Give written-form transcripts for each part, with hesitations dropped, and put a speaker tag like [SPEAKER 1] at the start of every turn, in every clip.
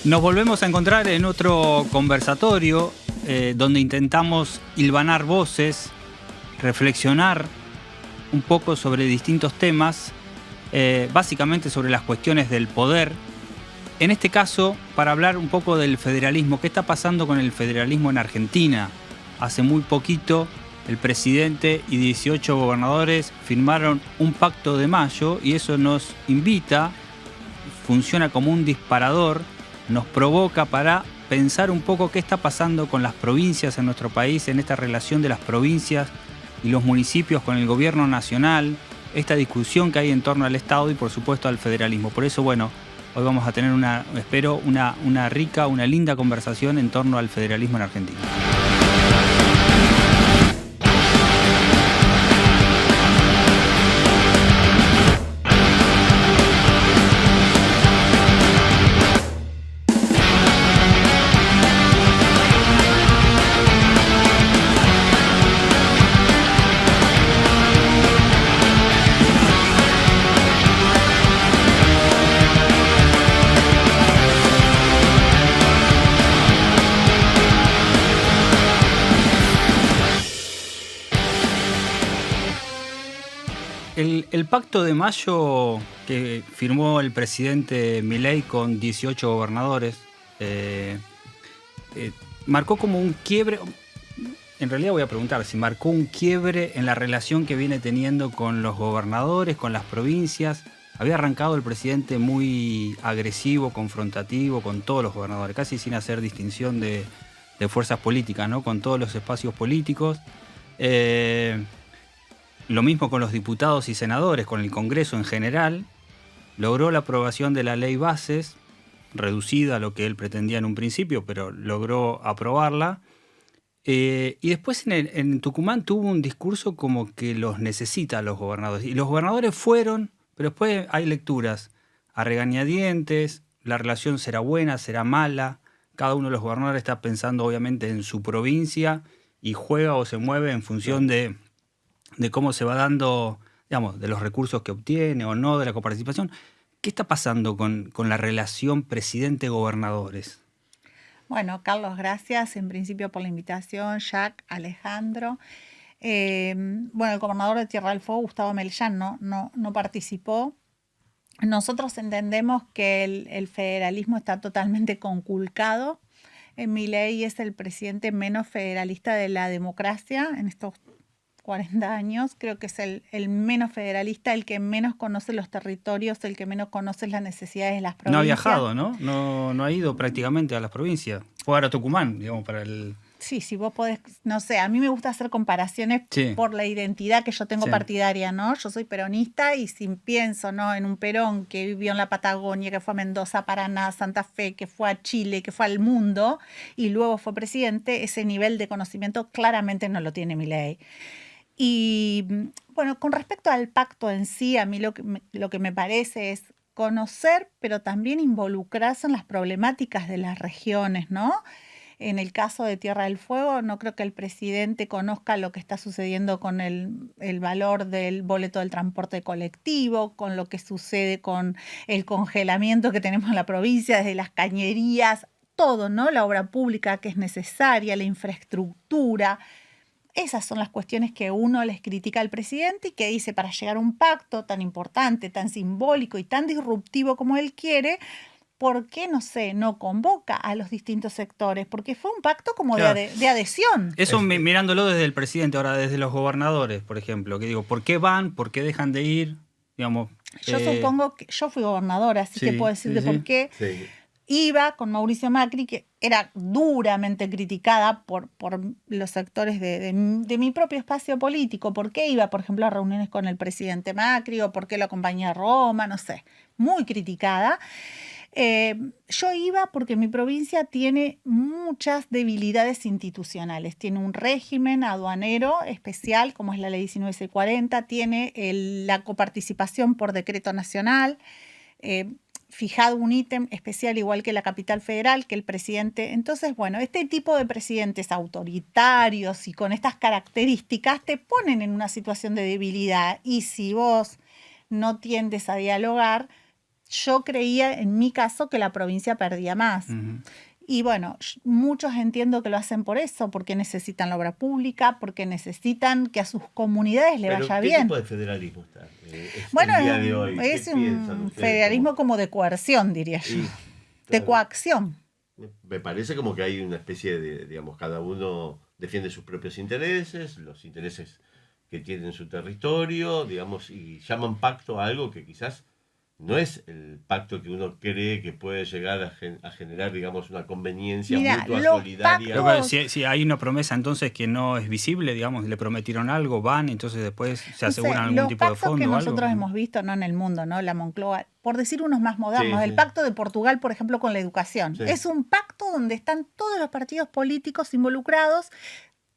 [SPEAKER 1] Nos volvemos a encontrar en otro conversatorio donde intentamos hilvanar voces, reflexionar un poco sobre distintos temas, básicamente sobre las cuestiones del poder. En este caso, para hablar un poco del federalismo, ¿qué está pasando con el federalismo en Argentina? Hace muy poquito el presidente y 18 gobernadores firmaron un pacto de mayo y eso nos invita, funciona como un disparador, nos provoca para pensar un poco qué está pasando con las provincias en nuestro país, en esta relación de las provincias y los municipios con el gobierno nacional, esta discusión que hay en torno al Estado y por supuesto al federalismo. Por eso, bueno, hoy vamos a tener una rica, una linda conversación en torno al federalismo en Argentina. El pacto de mayo que firmó el presidente Milei con 18 gobernadores marcó como un quiebre. En realidad voy a preguntar si marcó un quiebre en la relación que viene teniendo con los gobernadores, con las provincias. Había arrancado el presidente muy agresivo, confrontativo con todos los gobernadores, casi sin hacer distinción de fuerzas políticas, ¿no? Con todos los espacios políticos. Lo mismo con los diputados y senadores, con el Congreso en general. Logró la aprobación de la ley bases, reducida a lo que él pretendía en un principio, pero logró aprobarla. Y después en Tucumán tuvo un discurso como que los necesita a los gobernadores. Y los gobernadores fueron, pero después hay lecturas a regañadientes, la relación será buena, será mala. Cada uno de los gobernadores está pensando obviamente en su provincia y juega o se mueve en función de cómo se va dando, digamos, de los recursos que obtiene o no, de la coparticipación. ¿Qué está pasando con la relación presidente-gobernadores?
[SPEAKER 2] Bueno, Carlos, gracias en principio por la invitación, Jack, Alejandro. El gobernador de Tierra del Fuego, Gustavo Mellán, no participó. Nosotros entendemos que el federalismo está totalmente conculcado. Milei es el presidente menos federalista de la democracia en estos 40 años, creo que es el menos federalista, el que menos conoce los territorios, el que menos conoce las necesidades de las provincias.
[SPEAKER 1] No ha viajado, ¿no? No ha ido prácticamente a las provincias. Fue ahora a Tucumán, digamos, para el...
[SPEAKER 2] Sí, si vos podés, no sé, a mí me gusta hacer comparaciones por la identidad que yo tengo partidaria, ¿no? Yo soy peronista y si pienso, ¿no?, en un Perón que vivió en la Patagonia, que fue a Mendoza, Paraná, Santa Fe, que fue a Chile, que fue al mundo y luego fue presidente, ese nivel de conocimiento claramente no lo tiene Milei. Y bueno, con respecto al pacto en sí, a mí lo que me parece es conocer, pero también involucrarse en las problemáticas de las regiones, ¿no? En el caso de Tierra del Fuego, no creo que el presidente conozca lo que está sucediendo con el valor del boleto del transporte colectivo, con lo que sucede con el congelamiento que tenemos en la provincia, desde las cañerías, todo, ¿no? La obra pública que es necesaria, la infraestructura. Esas son las cuestiones que uno les critica al presidente y que dice, para llegar a un pacto tan importante, tan simbólico y tan disruptivo como él quiere, ¿por qué, no convoca a los distintos sectores? Porque fue un pacto como de adhesión.
[SPEAKER 1] Eso mirándolo desde el presidente, ahora desde los gobernadores, por ejemplo, que digo, ¿por qué van? ¿Por qué dejan de ir? Digamos,
[SPEAKER 2] yo supongo que yo fui gobernadora, así que puedo decirte por qué. Sí. Iba con Mauricio Macri, que era duramente criticada por los sectores de mi propio espacio político. ¿Por qué iba, por ejemplo, a reuniones con el presidente Macri o por qué lo acompañé a Roma? No sé, muy criticada. Yo iba porque mi provincia tiene muchas debilidades institucionales. Tiene un régimen aduanero especial, como es la ley 19640, tiene la coparticipación por decreto nacional, fijado un ítem especial igual que la capital federal, que el presidente. Entonces, bueno, este tipo de presidentes autoritarios y con estas características te ponen en una situación de debilidad y si vos no tiendes a dialogar, yo creía, en mi caso, que la provincia perdía más. Y bueno, muchos entiendo que lo hacen por eso, porque necesitan la obra pública, porque necesitan que a sus comunidades le vaya bien.
[SPEAKER 3] ¿Qué tipo de federalismo está?
[SPEAKER 2] Bueno, el día de hoy, es un federalismo como de coerción, diría yo. Claro, de coacción.
[SPEAKER 3] Me parece como que hay una especie de, digamos, cada uno defiende sus propios intereses, los intereses que tiene en su territorio, digamos, y llaman pacto a algo que quizás no es el pacto que uno cree que puede llegar a generar, digamos, una conveniencia mutua, solidaria.
[SPEAKER 1] Pero si hay una promesa entonces que no es visible, digamos, le prometieron algo, van, entonces después se aseguran algún tipo de fondo.
[SPEAKER 2] Los pactos que nosotros hemos visto, ¿no?, en el mundo, ¿no? La Moncloa, por decir unos más modernos, el pacto de Portugal, por ejemplo, con la educación. Sí. Es un pacto donde están todos los partidos políticos involucrados.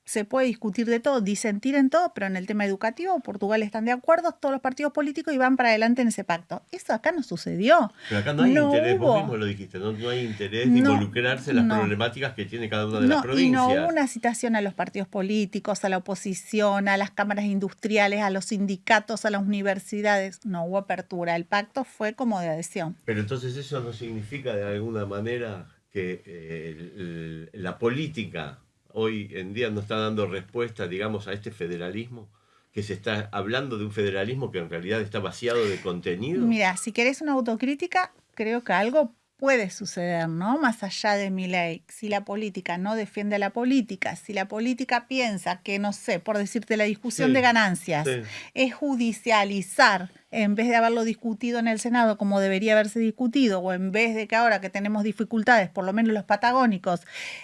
[SPEAKER 2] Se puede discutir de todo, disentir en todo, pero en el tema educativo, Portugal están de acuerdo, todos los partidos políticos y van para adelante en ese pacto. Eso acá no sucedió.
[SPEAKER 3] Pero acá no hay interés, vos mismo lo dijiste, no hay interés de involucrarse en las problemáticas que tiene cada una de las provincias.
[SPEAKER 2] Y no hubo una citación a los partidos políticos, a la oposición, a las cámaras industriales, a los sindicatos, a las universidades. No hubo apertura, el pacto fue como de adhesión.
[SPEAKER 3] Pero entonces eso no significa de alguna manera que la política hoy en día no está dando respuesta, digamos, a este federalismo, que se está hablando de un federalismo que en realidad está vaciado de contenido.
[SPEAKER 2] Mira, si querés una autocrítica, creo que algo puede suceder, ¿no? Más allá de Milei. Si la política no defiende a la política, si la política piensa que, no sé, por decirte, la discusión de ganancias es judicializar en vez de haberlo discutido en el Senado como debería haberse discutido, o en vez de que ahora que tenemos dificultades, por lo menos los patagónicos,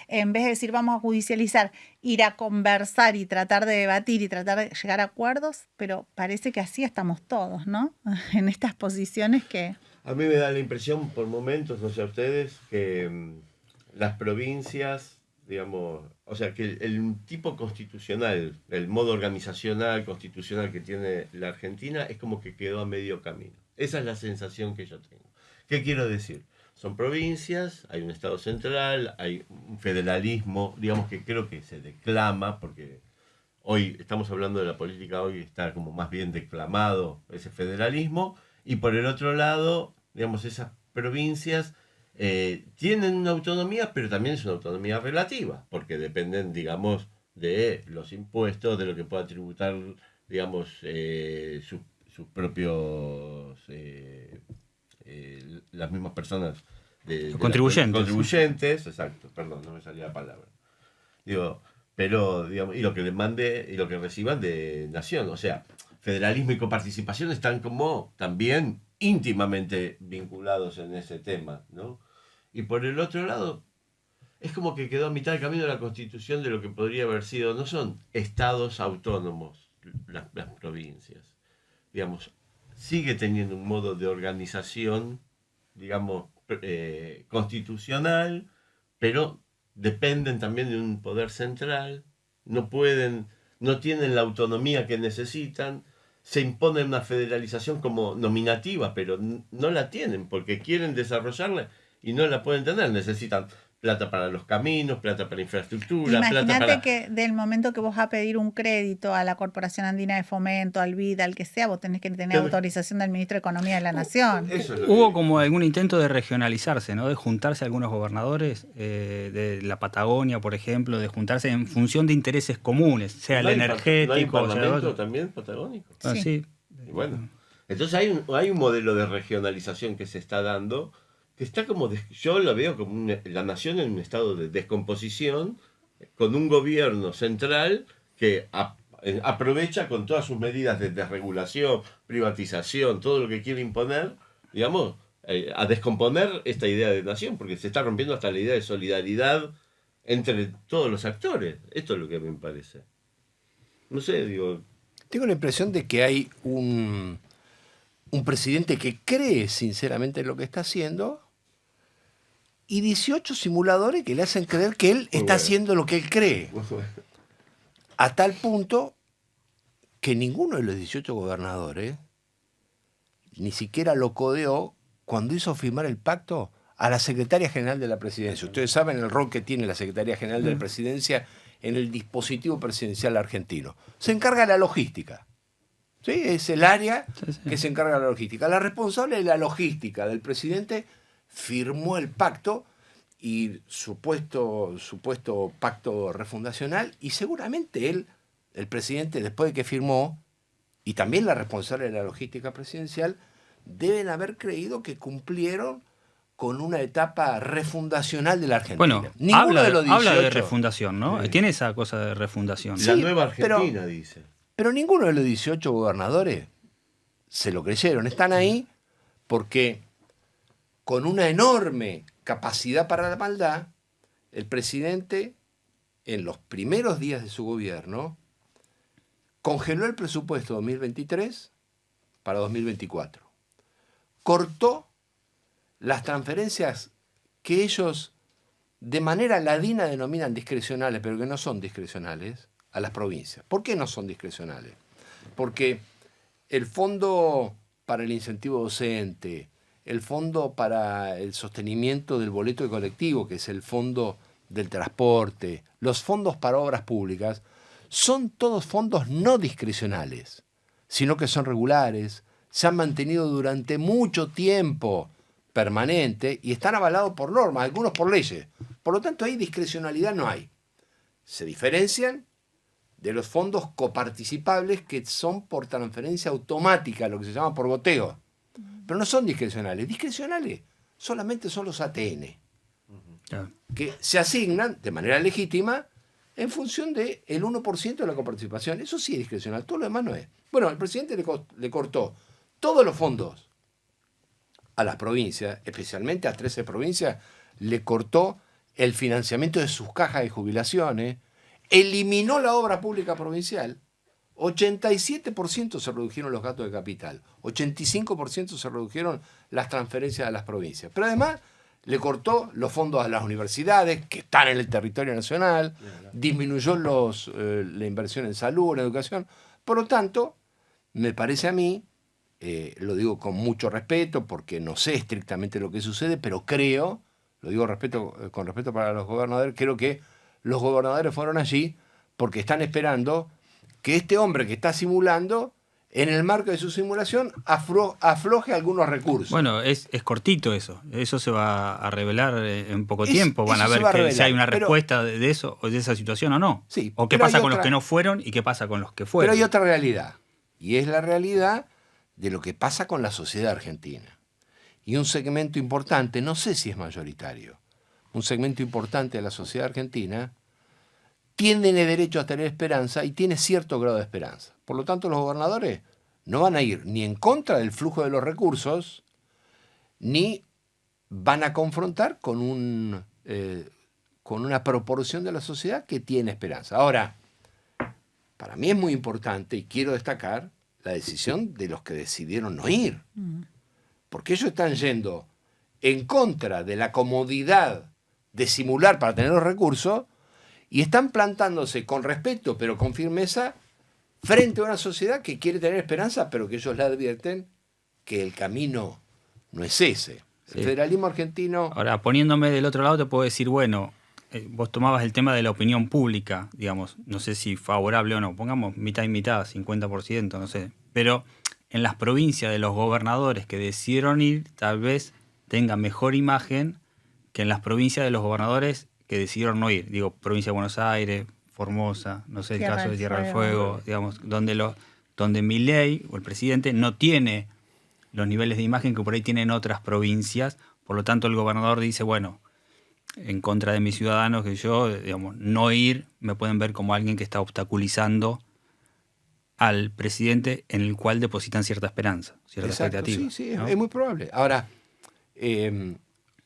[SPEAKER 2] en vez de decir vamos a judicializar, ir a conversar y tratar de debatir y tratar de llegar a acuerdos, pero parece que así estamos todos, ¿no? En estas posiciones que...
[SPEAKER 3] A mí me da la impresión, por momentos, no sé a ustedes, que las provincias, digamos, o sea, que el tipo constitucional, el modo organizacional, constitucional que tiene la Argentina, es como que quedó a medio camino. Esa es la sensación que yo tengo. ¿Qué quiero decir? Son provincias, hay un Estado central, hay un federalismo, digamos, que creo que se declama, porque hoy estamos hablando de la política, hoy está como más bien declamado ese federalismo. Y por el otro lado, digamos, esas provincias tienen una autonomía, pero también es una autonomía relativa, porque dependen, digamos, de los impuestos, de lo que pueda tributar, digamos, sus propios, las mismas personas. Contribuyentes, exacto, perdón, no me salía la palabra. Digo, pero, digamos, y lo que demande y lo que reciban de nación, o sea... Federalismo y coparticipación están como también íntimamente vinculados en ese tema, ¿no? Y por el otro lado, es como que quedó a mitad del camino la constitución de lo que podría haber sido, no son estados autónomos las provincias, digamos, sigue teniendo un modo de organización, digamos, constitucional, pero dependen también de un poder central, no tienen la autonomía que necesitan. Se impone una federalización como nominativa, pero no la tienen porque quieren desarrollarla y no la pueden tener. Necesitan plata para los caminos, plata para infraestructura.
[SPEAKER 2] Imagínate que del momento que vos vas a pedir un crédito a la Corporación Andina de Fomento, al BID, al que sea, vos tenés que tener autorización del Ministro de Economía de la Nación.
[SPEAKER 1] Hubo como algún intento de regionalizarse, ¿no? De juntarse algunos gobernadores de la Patagonia, por ejemplo, de juntarse en función de intereses comunes, sea el energético.
[SPEAKER 3] ¿No hay parlamento también patagónico?
[SPEAKER 2] Sí.
[SPEAKER 3] Y bueno, entonces hay un modelo de regionalización que se está dando, que está como, yo lo veo como la nación en un estado de descomposición, con un gobierno central que aprovecha con todas sus medidas de desregulación, privatización, todo lo que quiere imponer, digamos, a descomponer esta idea de nación, porque se está rompiendo hasta la idea de solidaridad entre todos los actores. Esto es lo que me parece. No sé, digo...
[SPEAKER 4] Tengo la impresión de que hay un presidente que cree sinceramente en lo que está haciendo y 18 simuladores que le hacen creer que él está haciendo lo que él cree. A tal punto que ninguno de los 18 gobernadores ni siquiera lo codeó cuando hizo firmar el pacto a la Secretaria General de la Presidencia. Ustedes saben el rol que tiene la Secretaría General de la Presidencia en el dispositivo presidencial argentino. Se encarga de la logística. ¿Sí? Es el área que se encarga de la logística. La responsable de la logística del presidente firmó el pacto y supuesto pacto refundacional, y seguramente él, el presidente, después de que firmó, y también la responsable de la logística presidencial, deben haber creído que cumplieron con una etapa refundacional de la Argentina.
[SPEAKER 1] Bueno, habla de refundación, ¿no?
[SPEAKER 3] Sí.
[SPEAKER 1] Tiene esa cosa de refundación.
[SPEAKER 3] La nueva Argentina, dice.
[SPEAKER 4] Pero ninguno de los 18 gobernadores se lo creyeron. Están ahí porque con una enorme capacidad para la maldad, el presidente, en los primeros días de su gobierno, congeló el presupuesto 2023 para 2024. Cortó las transferencias que ellos de manera ladina denominan discrecionales, pero que no son discrecionales, a las provincias. ¿Por qué no son discrecionales? Porque el fondo para el incentivo docente, el fondo para el sostenimiento del boleto de colectivo, que es el fondo del transporte, los fondos para obras públicas, son todos fondos no discrecionales, sino que son regulares, se han mantenido durante mucho tiempo permanente y están avalados por normas, algunos por leyes. Por lo tanto, ahí discrecionalidad no hay. Se diferencian de los fondos coparticipables, que son por transferencia automática, lo que se llama por goteo. Pero no son discrecionales. Discrecionales solamente son los ATN, que se asignan de manera legítima en función del 1% de la coparticipación. Eso sí es discrecional, todo lo demás no es. Bueno, el presidente le cortó todos los fondos a las provincias, especialmente a 13 provincias, le cortó el financiamiento de sus cajas de jubilaciones, eliminó la obra pública provincial, 87% se redujeron los gastos de capital, 85% se redujeron las transferencias a las provincias. Pero además le cortó los fondos a las universidades, que están en el territorio nacional, disminuyó la inversión en salud, en educación. Por lo tanto, me parece a mí, lo digo con mucho respeto, porque no sé estrictamente lo que sucede, pero creo, lo digo con respeto para los gobernadores, creo que los gobernadores fueron allí porque están esperando que este hombre que está simulando, en el marco de su simulación, afloje algunos recursos.
[SPEAKER 1] Bueno, es cortito eso. Eso se va a revelar en poco tiempo. Van a ver si hay una respuesta de eso, o de esa situación o no.
[SPEAKER 4] Sí,
[SPEAKER 1] o qué pasa con los que no fueron y qué pasa con los que fueron.
[SPEAKER 4] Pero hay otra realidad. Y es la realidad de lo que pasa con la sociedad argentina. Y un segmento importante, no sé si es mayoritario, un segmento importante de la sociedad argentina tiene derecho a tener esperanza y tiene cierto grado de esperanza. Por lo tanto, los gobernadores no van a ir ni en contra del flujo de los recursos, ni van a confrontar con una proporción de la sociedad que tiene esperanza. Ahora, para mí es muy importante, y quiero destacar, la decisión de los que decidieron no ir. Porque ellos están yendo en contra de la comodidad de simular para tener los recursos y están plantándose con respeto, pero con firmeza, frente a una sociedad que quiere tener esperanza, pero que ellos le advierten que el camino no es ese. El federalismo argentino...
[SPEAKER 1] Ahora, poniéndome del otro lado, te puedo decir, bueno, vos tomabas el tema de la opinión pública, digamos, no sé si favorable o no, pongamos mitad y mitad, 50%, no sé, pero en las provincias de los gobernadores que decidieron ir, tal vez tenga mejor imagen que en las provincias de los gobernadores que decidieron no ir. Digo, provincia de Buenos Aires, Formosa, no sé, el caso de Tierra del Fuego, digamos, donde Milei o el presidente no tiene los niveles de imagen que por ahí tienen otras provincias, por lo tanto el gobernador dice, bueno, en contra de mis ciudadanos, que yo, digamos, no ir, me pueden ver como alguien que está obstaculizando al presidente en el cual depositan cierta esperanza, cierta expectativa.
[SPEAKER 4] Sí,
[SPEAKER 1] ¿no?
[SPEAKER 4] Es muy probable. Ahora,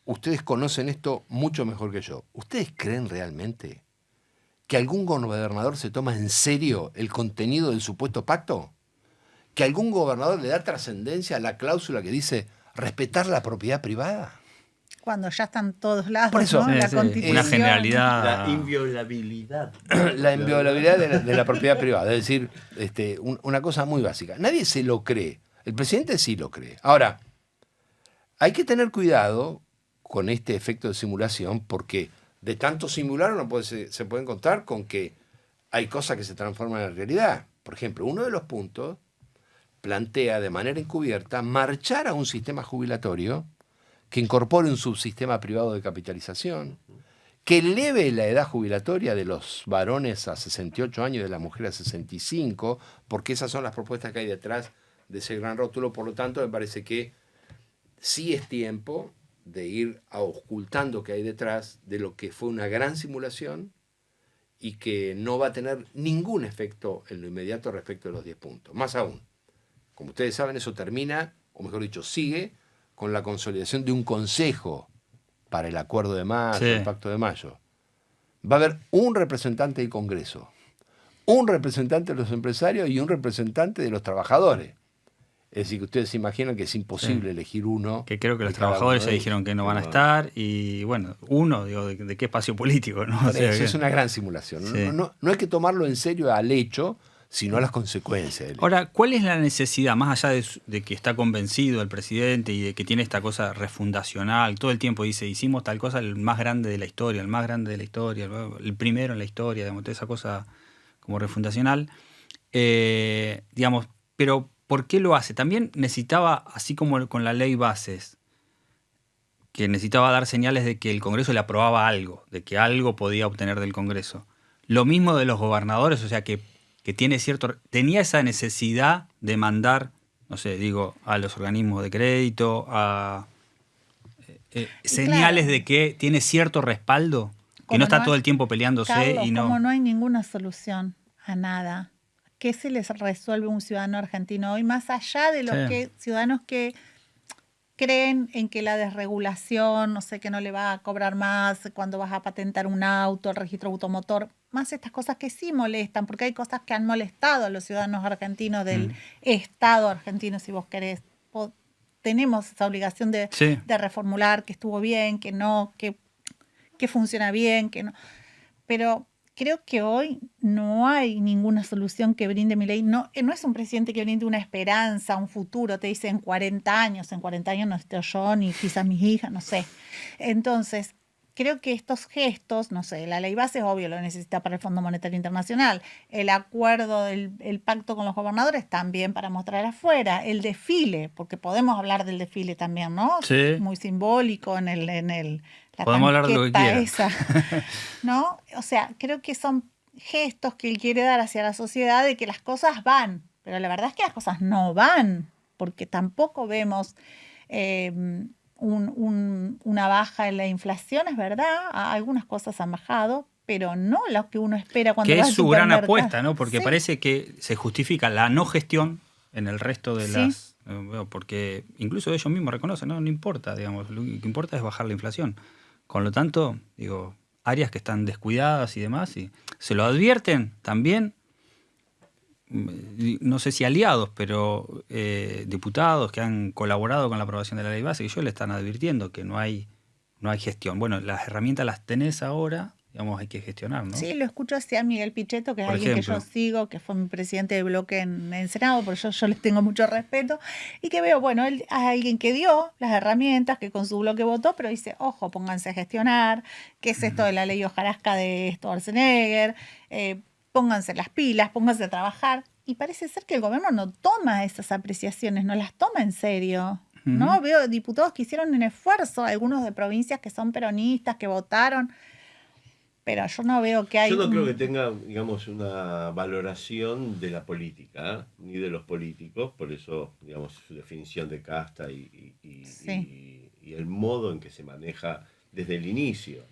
[SPEAKER 4] ustedes conocen esto mucho mejor que yo. ¿Ustedes creen realmente que algún gobernador se toma en serio el contenido del supuesto pacto? ¿Que algún gobernador le da trascendencia a la cláusula que dice respetar la propiedad privada?
[SPEAKER 2] Cuando ya están todos lados,
[SPEAKER 4] por eso,
[SPEAKER 2] ¿no? La Constitución.
[SPEAKER 1] Una generalidad.
[SPEAKER 3] La inviolabilidad.
[SPEAKER 4] La inviolabilidad de la propiedad privada. Es decir, una cosa muy básica. Nadie se lo cree. El presidente sí lo cree. Ahora, hay que tener cuidado con este efecto de simulación, porque de tanto simular se puede encontrar con que hay cosas que se transforman en realidad. Por ejemplo, uno de los puntos plantea de manera encubierta marchar a un sistema jubilatorio que incorpore un subsistema privado de capitalización, que eleve la edad jubilatoria de los varones a 68 años y de las mujeres a 65, porque esas son las propuestas que hay detrás de ese gran rótulo. Por lo tanto, me parece que sí es tiempo de ir ocultando qué hay detrás de lo que fue una gran simulación y que no va a tener ningún efecto en lo inmediato respecto de los 10 puntos. Más aún, como ustedes saben, eso termina, o mejor dicho, sigue con la consolidación de un consejo para el acuerdo de mayo, el pacto de mayo. Va a haber un representante del Congreso, un representante de los empresarios y un representante de los trabajadores. Es decir, que ustedes se imaginan que es imposible elegir uno.
[SPEAKER 1] Que creo que los trabajadores ya dijeron que no van a estar. Y bueno, digo, ¿de qué espacio político? ¿No? O sea,
[SPEAKER 4] eso es una gran simulación.
[SPEAKER 1] Sí.
[SPEAKER 4] No hay que tomarlo en serio al hecho, sino a las consecuencias.
[SPEAKER 1] Ahora, ¿cuál es la necesidad, más allá de que está convencido el presidente y de que tiene esta cosa refundacional, todo el tiempo dice, hicimos tal cosa, el más grande de la historia, el primero en la historia, digamos, toda esa cosa como refundacional, digamos, pero ¿por qué lo hace? También necesitaba, así como con la ley bases, que necesitaba dar señales de que el Congreso le aprobaba algo, de que algo podía obtener del Congreso. Lo mismo de los gobernadores, o sea que tenía esa necesidad de mandar, no sé, digo, a los organismos de crédito, a señales de que tiene cierto respaldo, que no está todo el tiempo peleándose.
[SPEAKER 2] Carlos,
[SPEAKER 1] y no.
[SPEAKER 2] Como no hay ninguna solución a nada. ¿Qué se les resuelve a un ciudadano argentino hoy? Más allá de los ciudadanos que creen en que la desregulación, no sé, que no le va a cobrar más cuando vas a patentar un auto, el registro automotor, más estas cosas que sí molestan, porque hay cosas que han molestado a los ciudadanos argentinos del Estado argentino, si vos querés. Tenemos esa obligación de reformular, que estuvo bien, que no, que funciona bien, que no. Pero creo que hoy no hay ninguna solución que brinde Milei. No es un presidente que brinde una esperanza, un futuro. Te dice en 40 años no estoy yo, ni quizás mis hijas, no sé. Entonces, creo que estos gestos, no sé, la ley base es obvio, lo necesita para el Fondo Monetario Internacional. El acuerdo, el pacto con los gobernadores también para mostrar afuera. El desfile, porque podemos hablar del desfile también, ¿no?
[SPEAKER 1] Sí.
[SPEAKER 2] Muy simbólico en el
[SPEAKER 1] podemos hablar de lo que quiera.
[SPEAKER 2] Esa, ¿no? O sea, creo que son gestos que él quiere dar hacia la sociedad de que las cosas van, pero la verdad es que las cosas no van, porque tampoco vemos una baja en la inflación, es verdad, algunas cosas han bajado, pero no lo que uno espera cuando va al supermercado.
[SPEAKER 1] Que es su gran apuesta, ¿no? Porque parece que se justifica la no gestión en el resto de las... Porque incluso ellos mismos reconocen, no importa, digamos, lo que importa es bajar la inflación. Con lo tanto, digo, áreas que están descuidadas y demás, y se lo advierten también, no sé si aliados, pero diputados que han colaborado con la aprobación de la ley base, que ellos le están advirtiendo que no hay gestión. Bueno, las herramientas las tenés ahora, digamos, hay que gestionar, ¿no?
[SPEAKER 2] Sí, lo escucho hacia Miguel Pichetto, que es alguien que yo sigo, que fue mi presidente de bloque en Senado, por eso yo les tengo mucho respeto, y que veo, bueno, él es alguien que dio las herramientas, que con su bloque votó, pero dice, ojo, pónganse a gestionar, ¿qué es esto de la ley hojarasca de Schwarzenegger? Pónganse las pilas, pónganse a trabajar. Y parece ser que el gobierno no toma esas apreciaciones, no las toma en serio. ¿No? Veo diputados que hicieron un esfuerzo, algunos de provincias que son peronistas, que votaron, pero yo no veo que hay...
[SPEAKER 3] Yo no creo que tenga, digamos, una valoración de la política, ni de los políticos, por eso, digamos, su definición de casta y el modo en que se maneja desde el inicio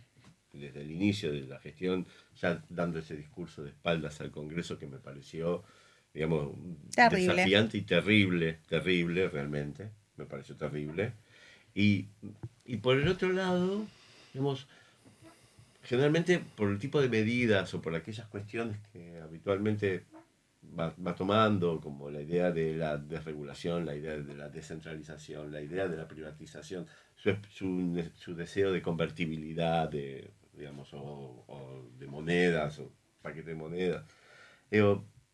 [SPEAKER 3] de la gestión, ya dando ese discurso de espaldas al Congreso que me pareció, digamos, desafiante y terrible realmente, me pareció terrible. Y por el otro lado, digamos, generalmente por el tipo de medidas o por aquellas cuestiones que habitualmente va tomando, como la idea de la desregulación, la idea de la descentralización, la idea de la privatización, su deseo de convertibilidad, digamos, o de monedas, o paquete de monedas.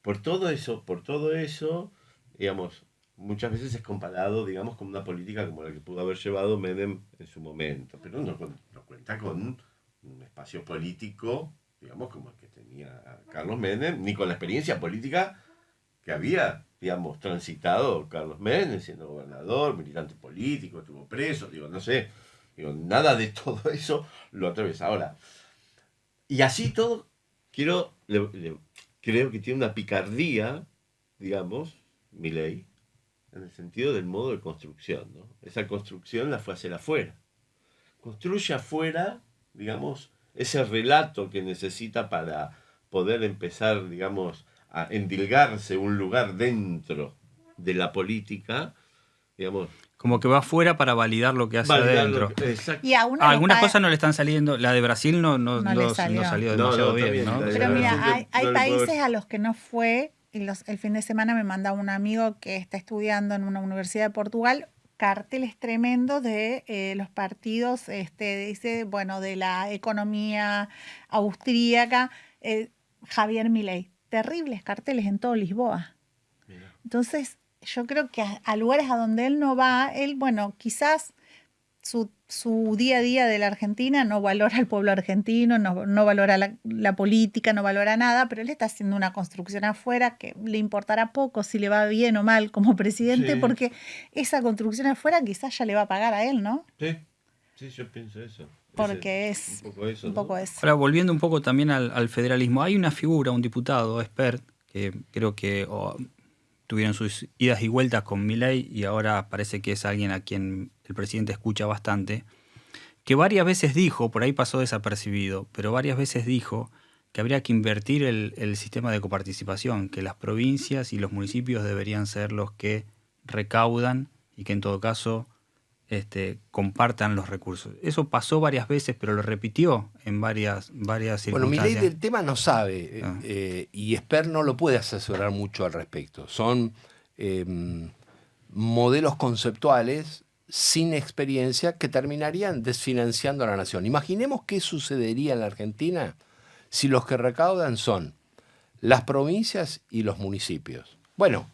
[SPEAKER 3] Por todo eso, digamos, muchas veces es comparado, digamos, con una política como la que pudo haber llevado Menem en su momento, pero no cuenta con un espacio político, digamos, como el que tenía Carlos Menem, ni con la experiencia política que que había, digamos, transitado Carlos Menem siendo gobernador, militante político, estuvo preso, digo, no sé, digo, nada de todo eso lo atraviesa. Ahora, y así todo, creo que tiene una picardía, digamos, Milei, en el sentido del modo de construcción, ¿no? Esa construcción la fue a hacer afuera. Construye afuera, digamos, ese relato que necesita para poder empezar, digamos, a endilgarse un lugar dentro de la política, digamos.
[SPEAKER 1] Como que va afuera para validar lo que hace adentro.
[SPEAKER 2] Y
[SPEAKER 1] algunas cosas no le están saliendo. La de Brasil no salió demasiado bien, ¿no?
[SPEAKER 2] Pero mira, hay países a los que no fue. Y el fin de semana me manda un amigo que está estudiando en una universidad de Portugal carteles tremendos de los partidos, dice, bueno, de la economía austríaca, Javier Milei. Terribles carteles en todo Lisboa. Mira. Entonces, yo creo que a lugares a donde él no va, él, bueno, quizás su día a día de la Argentina no valora al pueblo argentino, no valora la política, no valora nada, pero él está haciendo una construcción afuera que le importará poco si le va bien o mal como presidente, sí, porque esa construcción afuera quizás ya le va a pagar a él, ¿no?
[SPEAKER 3] Sí, yo pienso eso.
[SPEAKER 2] Porque es un poco eso.
[SPEAKER 1] Ahora, volviendo un poco también al federalismo, hay una figura, un diputado, Espert, que creo que tuvieron sus idas y vueltas con Milei y ahora parece que es alguien a quien el presidente escucha bastante, que varias veces dijo, por ahí pasó desapercibido, pero varias veces dijo que habría que invertir el sistema de coparticipación, que las provincias y los municipios deberían ser los que recaudan y que en todo caso compartan los recursos. Eso pasó varias veces, pero lo repitió en varias circunstancias.
[SPEAKER 4] Bueno, Milei del tema no sabe y Espert no lo puede asesorar mucho al respecto. Son modelos conceptuales sin experiencia que terminarían desfinanciando a la nación. Imaginemos qué sucedería en la Argentina si los que recaudan son las provincias y los municipios. Bueno,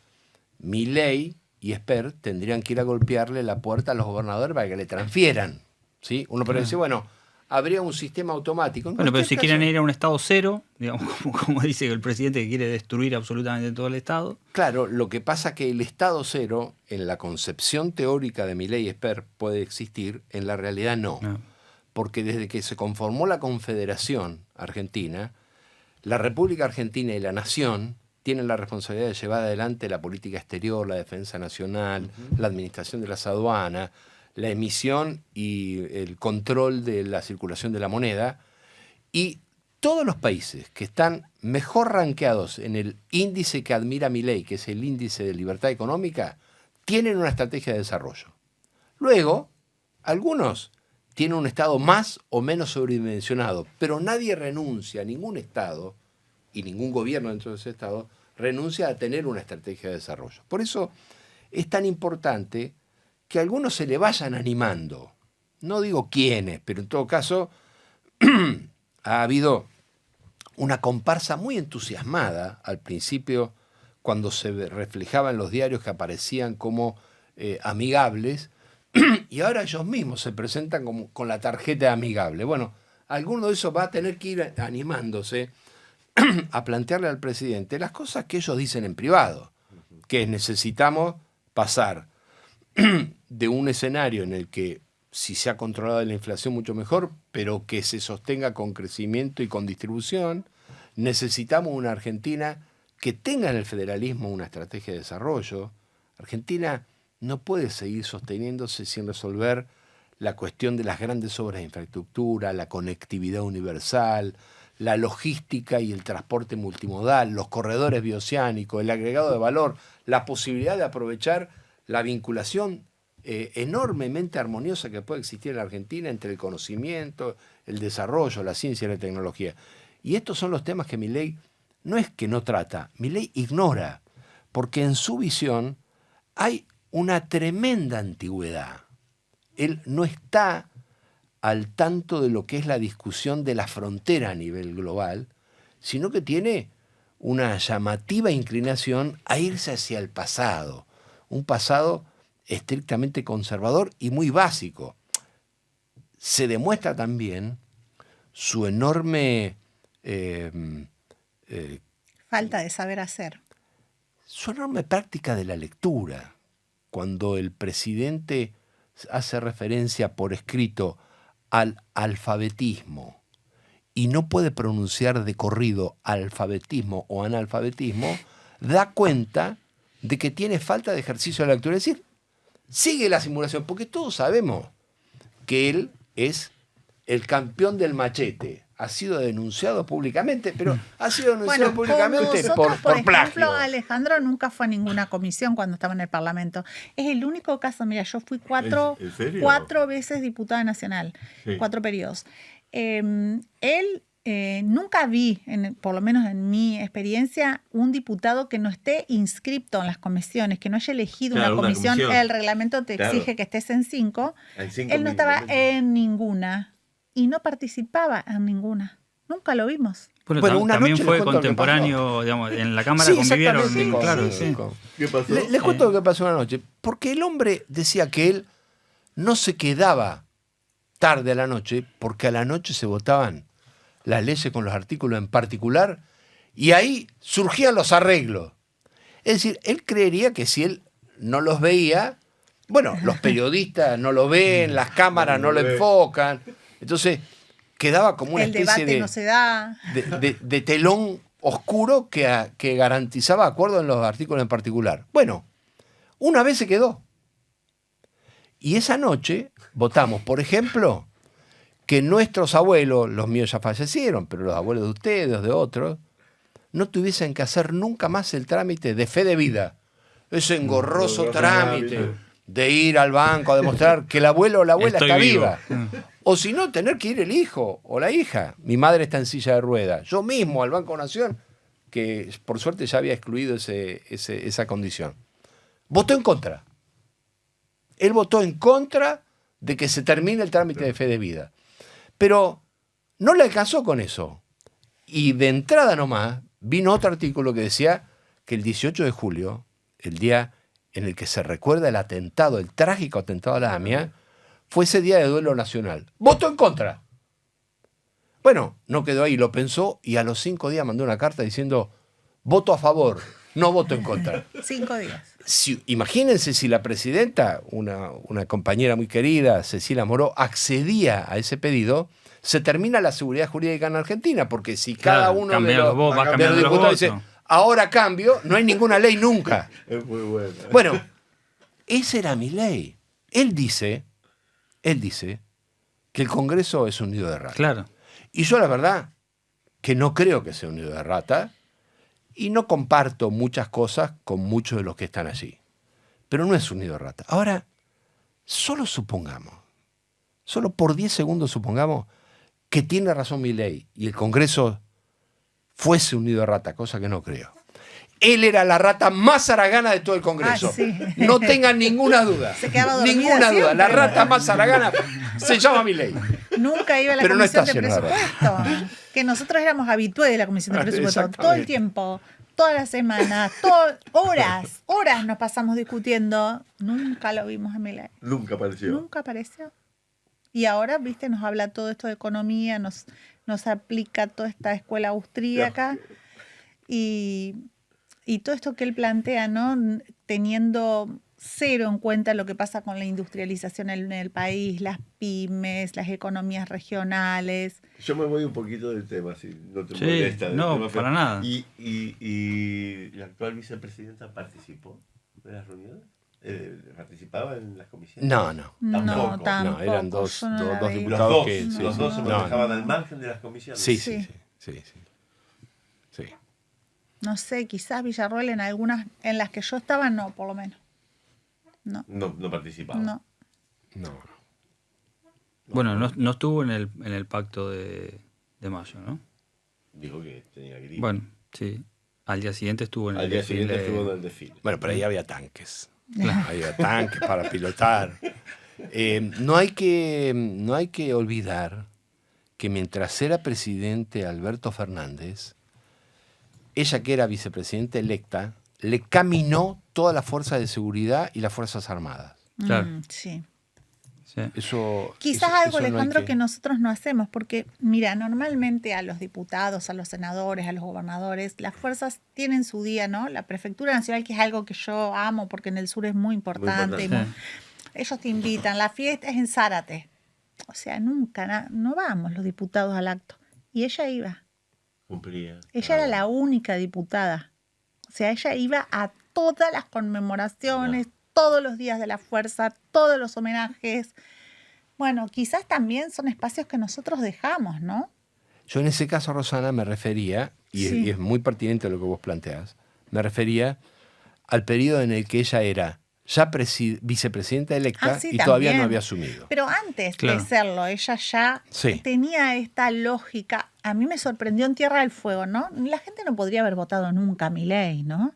[SPEAKER 4] Milei y Espert tendrían que ir a golpearle la puerta a los gobernadores para que le transfieran, ¿sí? Uno puede decir, bueno, habría un sistema automático.
[SPEAKER 1] Bueno, pero si quieren ir a un Estado cero, digamos, como dice el presidente que quiere destruir absolutamente todo el Estado.
[SPEAKER 4] Claro, lo que pasa es que el Estado cero, en la concepción teórica de Milei y Espert, puede existir, en la realidad no. Porque desde que se conformó la Confederación Argentina, la República Argentina y la Nación tienen la responsabilidad de llevar adelante la política exterior, la defensa nacional, la administración de las aduanas, la emisión y el control de la circulación de la moneda. Y todos los países que están mejor rankeados en el índice que admira Milei, que es el índice de libertad económica, tienen una estrategia de desarrollo. Luego, algunos tienen un Estado más o menos sobredimensionado, pero nadie renuncia, ningún Estado y ningún gobierno dentro de ese Estado renuncia a tener una estrategia de desarrollo. Por eso es tan importante que algunos se le vayan animando. No digo quiénes, pero en todo caso ha habido una comparsa muy entusiasmada al principio cuando se reflejaba en los diarios que aparecían como amigables y ahora ellos mismos se presentan como con la tarjeta de amigable. Bueno, alguno de esos va a tener que ir animándose a plantearle al presidente las cosas que ellos dicen en privado, que necesitamos pasar de un escenario en el que si se ha controlado la inflación mucho mejor, pero que se sostenga con crecimiento y con distribución. Necesitamos una Argentina que tenga en el federalismo una estrategia de desarrollo. Argentina no puede seguir sosteniéndose sin resolver la cuestión de las grandes obras de infraestructura, la conectividad universal, la logística y el transporte multimodal, los corredores bioceánicos, el agregado de valor, la posibilidad de aprovechar la vinculación enormemente armoniosa que puede existir en la Argentina entre el conocimiento, el desarrollo, la ciencia y la tecnología. Y estos son los temas que Milei no es que no trata, Milei ignora, porque en su visión hay una tremenda antigüedad. Él no está al tanto de lo que es la discusión de la frontera a nivel global, sino que tiene una llamativa inclinación a irse hacia el pasado, un pasado estrictamente conservador y muy básico. Se demuestra también su enorme
[SPEAKER 2] falta de saber hacer.
[SPEAKER 4] su enorme práctica de la lectura. Cuando el presidente hace referencia por escrito al alfabetismo y no puede pronunciar de corrido alfabetismo o analfabetismo, da cuenta de que tiene falta de ejercicio de la lectura. Es decir, sigue la simulación, porque todos sabemos que él es el campeón del machete. Ha sido denunciado públicamente, pero ha sido denunciado públicamente por
[SPEAKER 2] ejemplo,
[SPEAKER 4] plagio.
[SPEAKER 2] Alejandro nunca fue a ninguna comisión cuando estaba en el Parlamento. Es el único caso. Mira, yo fui cuatro veces diputada nacional, 4 periodos. Él nunca vi, por lo menos en mi experiencia, un diputado que no esté inscripto en las comisiones, que no haya elegido una comisión. El reglamento te exige que estés en 5. Él no estaba en ninguna. Y no participaba en ninguna. Nunca lo vimos.
[SPEAKER 1] Bueno, también fue contemporáneo, digamos, en la Cámara convivieron. Claro, sí.
[SPEAKER 3] ¿Qué pasó?
[SPEAKER 4] Les cuento lo que pasó una noche. Porque el hombre decía que él no se quedaba tarde a la noche, porque a la noche se votaban las leyes con los artículos en particular, y ahí surgían los arreglos. Es decir, él creería que si él no los veía, bueno, los periodistas no lo ven, las cámaras no lo enfocan. Entonces quedaba como una especie de telón oscuro que garantizaba acuerdo en los artículos en particular. Bueno, una vez se quedó. Y esa noche votamos, por ejemplo, que nuestros abuelos, los míos ya fallecieron, pero los abuelos de ustedes, de otros, no tuviesen que hacer nunca más el trámite de fe de vida. Ese engorroso trámite de ir al banco a demostrar que el abuelo o la abuela está viva. O si no, tener que ir el hijo o la hija. Mi madre está en silla de ruedas. Yo mismo al Banco Nación, que por suerte ya había excluido esa condición. Votó en contra. Él votó en contra de que se termine el trámite de fe de vida. Pero no le alcanzó con eso. Y de entrada nomás vino otro artículo que decía que el 18 de julio, el día en el que se recuerda el atentado, el trágico atentado a la AMIA, fue ese día de duelo nacional. Votó en contra. Bueno, no quedó ahí, lo pensó y a los 5 días mandó una carta diciendo voto a favor, no voto en contra.
[SPEAKER 2] 5 días.
[SPEAKER 4] Imagínense si la presidenta, una compañera muy querida, Cecilia Moró, accedía a ese pedido, se termina la seguridad jurídica en Argentina, porque si cada uno de los diputados dice ahora cambio, no hay ninguna ley nunca.
[SPEAKER 3] Es muy bueno.
[SPEAKER 4] Bueno, esa era mi ley. Él dice que el Congreso es un nido de rata.
[SPEAKER 1] Claro.
[SPEAKER 4] Y yo la verdad que no creo que sea un nido de rata y no comparto muchas cosas con muchos de los que están allí. Pero no es un nido de rata. Ahora, solo supongamos, solo por 10 segundos supongamos que tiene razón Milei y el Congreso fuese un nido de rata, cosa que no creo. Él era la rata más haragana de todo el Congreso. Sí. No tengan ninguna duda.
[SPEAKER 2] Se quedaba dormida
[SPEAKER 4] ninguna
[SPEAKER 2] siempre.
[SPEAKER 4] Duda. La rata más haragana se llama Milei.
[SPEAKER 2] Nunca iba a la comisión de presupuesto. Que nosotros éramos habitués de la comisión de presupuesto. Todo el tiempo, toda la semana, horas nos pasamos discutiendo. Nunca lo vimos a Milei.
[SPEAKER 3] Nunca apareció.
[SPEAKER 2] Y ahora, viste, nos habla todo esto de economía, nos aplica toda esta escuela austríaca. Y todo esto que él plantea, ¿no? Teniendo cero en cuenta lo que pasa con la industrialización en el país, las pymes, las economías regionales.
[SPEAKER 3] Yo me voy un poquito del tema, si no te molesta.
[SPEAKER 1] No,
[SPEAKER 3] tema,
[SPEAKER 1] para nada.
[SPEAKER 3] ¿Y la actual vicepresidenta participó de las reuniones? ¿Participaba en las comisiones?
[SPEAKER 4] No.
[SPEAKER 2] Tampoco.
[SPEAKER 4] No, eran dos diputados
[SPEAKER 3] los dos se manejaban al margen de las comisiones.
[SPEAKER 4] Sí.
[SPEAKER 2] No sé, quizás Villarroel en algunas, en las que yo estaba, no, por lo menos. No
[SPEAKER 3] participaba.
[SPEAKER 2] No.
[SPEAKER 1] Bueno, no estuvo en el pacto de mayo, ¿no?
[SPEAKER 3] Dijo que tenía gripe.
[SPEAKER 1] Bueno, sí. Al día siguiente estuvo en el desfile.
[SPEAKER 3] Al día siguiente estuvo en el desfile.
[SPEAKER 4] Bueno, pero ahí había tanques. Había tanques para pilotar. No hay que olvidar que mientras era presidente Alberto Fernández, ella que era vicepresidenta electa, le caminó toda la fuerza de seguridad y las Fuerzas Armadas.
[SPEAKER 1] Claro.
[SPEAKER 2] Sí.
[SPEAKER 1] Sí.
[SPEAKER 2] Quizás algo, Alejandro, que nosotros no hacemos, porque, mira, normalmente a los diputados, a los senadores, a los gobernadores, las fuerzas tienen su día, ¿no? La prefectura nacional, que es algo que yo amo, porque en el sur es muy importante. Ellos te invitan, la fiesta es en Zárate. O sea, nunca, no vamos los diputados al acto. Y ella iba.
[SPEAKER 3] Cumplía.
[SPEAKER 2] Ella era la única diputada. O sea, ella iba a todas las conmemoraciones, todos los días de la fuerza, todos los homenajes. Bueno, quizás también son espacios que nosotros dejamos, ¿no?
[SPEAKER 4] Yo en ese caso, Rosana, me refería, y es muy pertinente lo que vos planteás, me refería al periodo en el que ella era ya vicepresidenta electa y todavía no había asumido.
[SPEAKER 2] Pero antes de serlo, ella ya tenía esta lógica. A mí me sorprendió en Tierra del Fuego, ¿no? La gente no podría haber votado nunca a Milei, ¿no?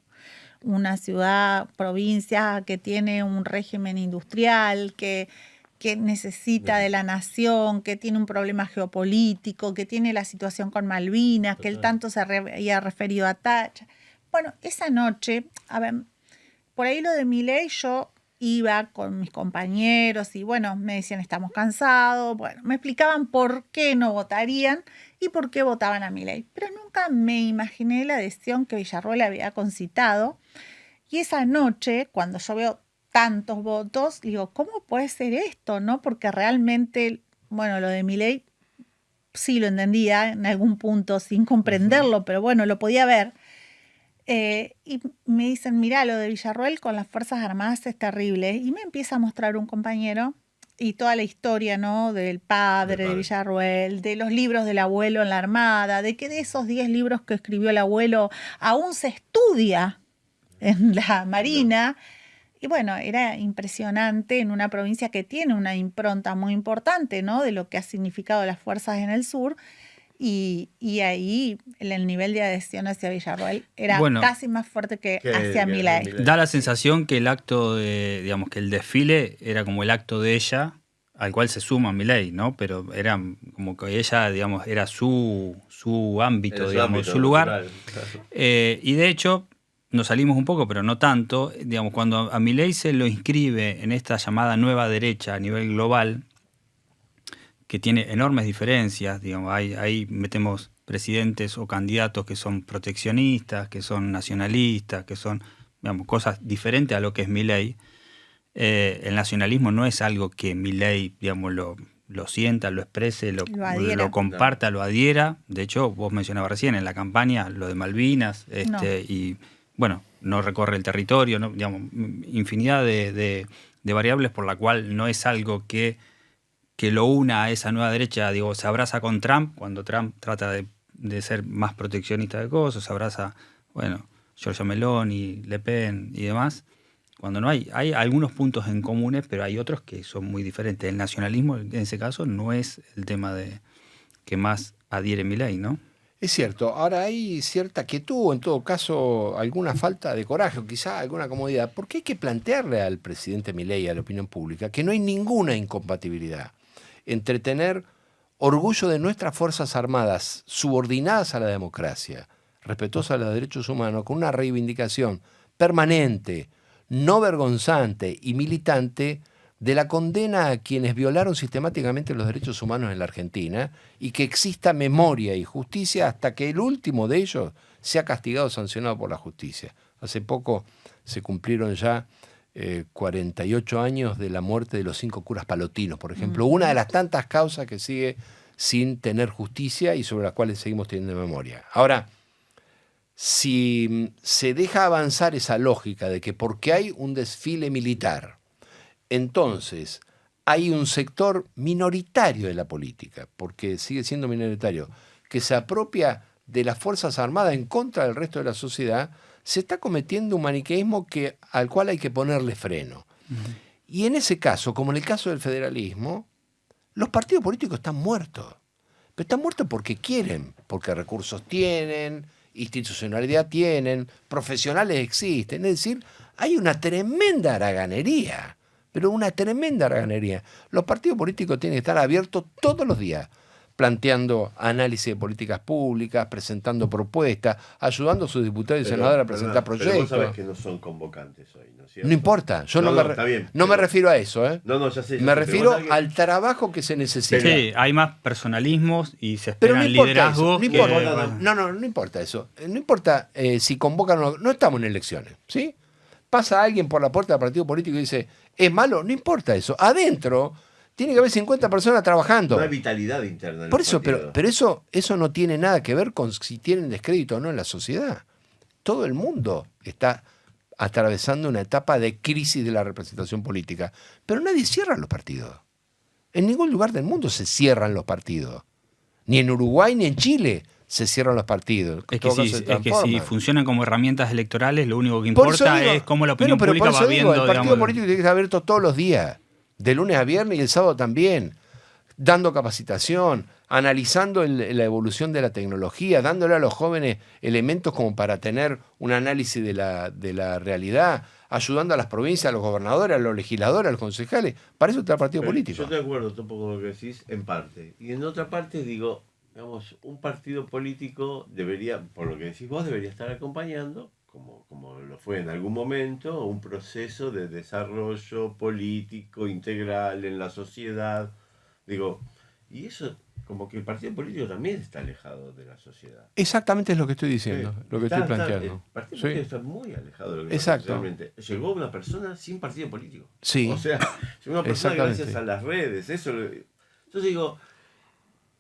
[SPEAKER 2] Una ciudad, provincia que tiene un régimen industrial, que necesita de la nación, que tiene un problema geopolítico, que tiene la situación con Malvinas, que él tanto se había referido a Thatcher. Bueno, esa noche, a ver, por ahí lo de Milei, yo iba con mis compañeros y bueno, me decían estamos cansados, bueno, me explicaban por qué no votarían y por qué votaban a Milei. Pero nunca me imaginé la adhesión que Villarroel había concitado. Y esa noche, cuando yo veo tantos votos, digo, ¿cómo puede ser esto? ¿No? Porque realmente, bueno, lo de Milei sí lo entendía en algún punto sin comprenderlo, pero bueno, lo podía ver. Y me dicen, mirá, lo de Villarroel con las Fuerzas Armadas es terrible. Y me empieza a mostrar un compañero y toda la historia, ¿no? Del padre de Villarroel, de los libros del abuelo en la Armada, de que de esos 10 libros que escribió el abuelo aún se estudia en la Marina. Y bueno, era impresionante en una provincia que tiene una impronta muy importante, ¿no? De lo que ha significado las fuerzas en el sur. Y ahí el nivel de adhesión hacia Villarroel era casi más fuerte que hacia Milei.
[SPEAKER 1] Da la sensación que el acto de, digamos, que el desfile era como el acto de ella, al cual se suma Milei, ¿no? Pero era como que ella, digamos, era su ámbito, digamos, su lugar. Claro. Y de hecho, nos salimos un poco, pero no tanto. Digamos, cuando a Milei se lo inscribe en esta llamada nueva derecha a nivel global, que tiene enormes diferencias, digamos, ahí metemos presidentes o candidatos que son proteccionistas, que son nacionalistas, que son, digamos, cosas diferentes a lo que es Milei. El nacionalismo no es algo que Milei, digamos, lo sienta, lo exprese, lo comparta, lo adhiera. De hecho, vos mencionabas recién en la campaña lo de Malvinas, y bueno, no recorre el territorio, ¿no? Digamos, infinidad de variables por la cual no es algo que lo una a esa nueva derecha, digo, se abraza con Trump, cuando Trump trata de ser más proteccionista de cosas, se abraza, bueno, Giorgia Meloni, Le Pen y demás, cuando no hay algunos puntos en comunes, pero hay otros que son muy diferentes. El nacionalismo, en ese caso, no es el tema que más adhiere Milei, ¿no?
[SPEAKER 4] Es cierto. Ahora hay cierta quietud, en todo caso, alguna falta de coraje o quizá alguna comodidad, porque hay que plantearle al presidente Milei, a la opinión pública, que no hay ninguna incompatibilidad entre tener orgullo de nuestras Fuerzas Armadas subordinadas a la democracia, respetuosas a los derechos humanos, con una reivindicación permanente, no vergonzante y militante de la condena a quienes violaron sistemáticamente los derechos humanos en la Argentina y que exista memoria y justicia hasta que el último de ellos sea castigado o sancionado por la justicia. Hace poco se cumplieron ya 48 años de la muerte de los 5 curas palotinos, por ejemplo, una de las tantas causas que sigue sin tener justicia y sobre las cuales seguimos teniendo memoria. Ahora, si se deja avanzar esa lógica de que porque hay un desfile militar, entonces hay un sector minoritario de la política, porque sigue siendo minoritario, que se apropia de las Fuerzas Armadas en contra del resto de la sociedad, se está cometiendo un maniqueísmo al cual hay que ponerle freno. Y en ese caso, como en el caso del federalismo, los partidos políticos están muertos. Pero están muertos porque quieren, porque recursos tienen, institucionalidad tienen, profesionales existen. Es decir, hay una tremenda haraganería, pero una tremenda haraganería. Los partidos políticos tienen que estar abiertos todos los días planteando análisis de políticas públicas, presentando propuestas, ayudando a sus diputados y senadores a presentar proyectos.
[SPEAKER 3] Pero vos sabés que no son convocantes hoy, ¿no es cierto?
[SPEAKER 4] No importa, yo no me refiero a eso.
[SPEAKER 3] No, ya sé.
[SPEAKER 4] Me refiero al trabajo que se necesita.
[SPEAKER 1] Sí, hay más personalismos y se esperan liderazgos.
[SPEAKER 4] No importa eso. No importa si convocan o no. No estamos en elecciones, ¿sí? Pasa alguien por la puerta del partido político y dice, ¿es malo? No importa eso. Adentro tiene que haber 50 personas trabajando.
[SPEAKER 3] No hay vitalidad interna.
[SPEAKER 4] Por eso, pero eso no tiene nada que ver con si tienen descrédito o no en la sociedad. Todo el mundo está atravesando una etapa de crisis de la representación política. Pero nadie cierra los partidos. En ningún lugar del mundo se cierran los partidos. Ni en Uruguay ni en Chile se cierran los partidos.
[SPEAKER 1] Es que si funcionan como herramientas electorales, lo único que importa es cómo la opinión pública va viendo.
[SPEAKER 4] El partido político tiene que estar abierto todos los días, de lunes a viernes y el sábado también, dando capacitación, analizando la evolución de la tecnología, dándole a los jóvenes elementos como para tener un análisis de la realidad, ayudando a las provincias, a los gobernadores, a los legisladores, a los concejales. Para eso está el partido político.
[SPEAKER 3] Yo estoy de acuerdo tampoco con lo que decís, en parte. Y en otra parte digo, digamos, un partido político debería, por lo que decís vos, debería estar acompañando, como lo fue en algún momento, un proceso de desarrollo político integral en la sociedad. Digo, y eso, como que el partido político también está alejado de la sociedad.
[SPEAKER 4] Exactamente es lo que estoy diciendo, lo que estoy planteando.
[SPEAKER 3] El partido político está muy alejado de lo que
[SPEAKER 4] Exacto.
[SPEAKER 3] realmente. Llegó una persona sin partido político.
[SPEAKER 4] Sí.
[SPEAKER 3] O sea, llegó una persona gracias a las redes. Entonces digo,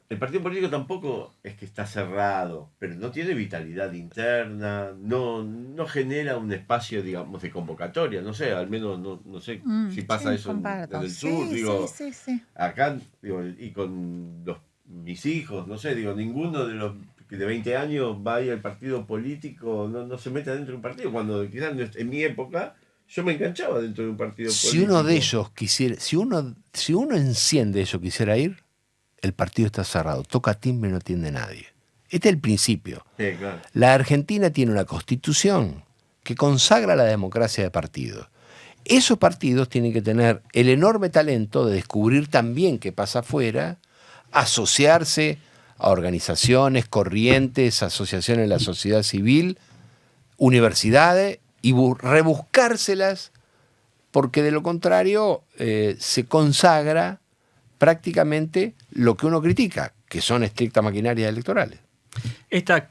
[SPEAKER 3] el partido político tampoco es que está cerrado, pero no tiene vitalidad interna, no genera un espacio, digamos, de convocatoria, no sé, al menos no sé si pasa eso en el sur, digo, acá, digo, y con mis hijos, no sé, digo, ninguno de los de 20 años va a ir al partido político, no se mete dentro de un partido, cuando quizás en mi época yo me enganchaba dentro de un partido político.
[SPEAKER 4] Si uno de ellos quisiera, si uno enciende eso quisiera ir, el partido está cerrado, toca timbre y no atiende nadie. Este es el principio.
[SPEAKER 3] Sí, claro.
[SPEAKER 4] La Argentina tiene una constitución que consagra la democracia de partidos. Esos partidos tienen que tener el enorme talento de descubrir también qué pasa afuera, asociarse a organizaciones, corrientes, asociaciones de la sociedad civil, universidades y rebuscárselas, porque de lo contrario se consagra prácticamente lo que uno critica, que son estrictas maquinarias electorales.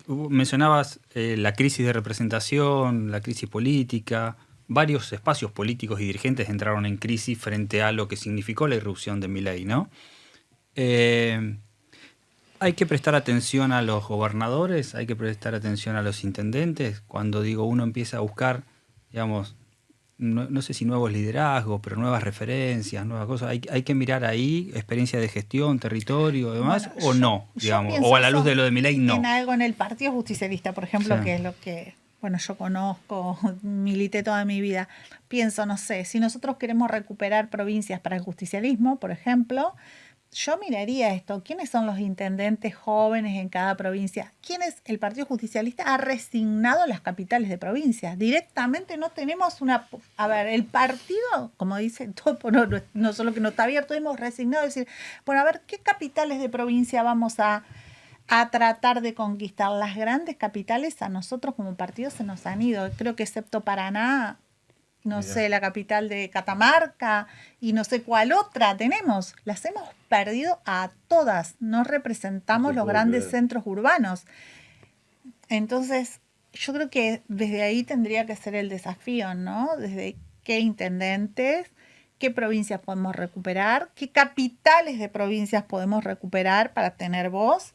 [SPEAKER 1] Mencionabas la crisis de representación, la crisis política. Varios espacios políticos y dirigentes entraron en crisis frente a lo que significó la irrupción de Milei, ¿no? Hay que prestar atención a los gobernadores, hay que prestar atención a los intendentes. Cuando digo uno empieza a buscar, digamos, no sé si nuevos liderazgos, pero nuevas referencias, nuevas cosas. Hay que mirar ahí experiencia de gestión, territorio, demás, o no, digamos, o a la luz de lo de Milei, no.
[SPEAKER 2] En algo en el Partido Justicialista, por ejemplo, sí, que es lo que, bueno, yo conozco, milité toda mi vida. Pienso, no sé, si nosotros queremos recuperar provincias para el justicialismo, por ejemplo, yo miraría esto. ¿Quiénes son los intendentes jóvenes en cada provincia? ¿Quiénes el Partido Justicialista ha resignado las capitales de provincia? Directamente no tenemos una... A ver, el partido, como dice Topo, no solo que no está abierto, hemos resignado a decir, bueno, a ver, ¿qué capitales de provincia vamos a tratar de conquistar? Las grandes capitales a nosotros como partido se nos han ido. Creo que excepto Paraná, no sé, la capital de Catamarca y no sé cuál otra tenemos. Las hemos perdido a todas. No representamos los grandes centros urbanos. Entonces, yo creo que desde ahí tendría que ser el desafío, ¿no? Desde qué intendentes, qué provincias podemos recuperar, qué capitales de provincias podemos recuperar para tener voz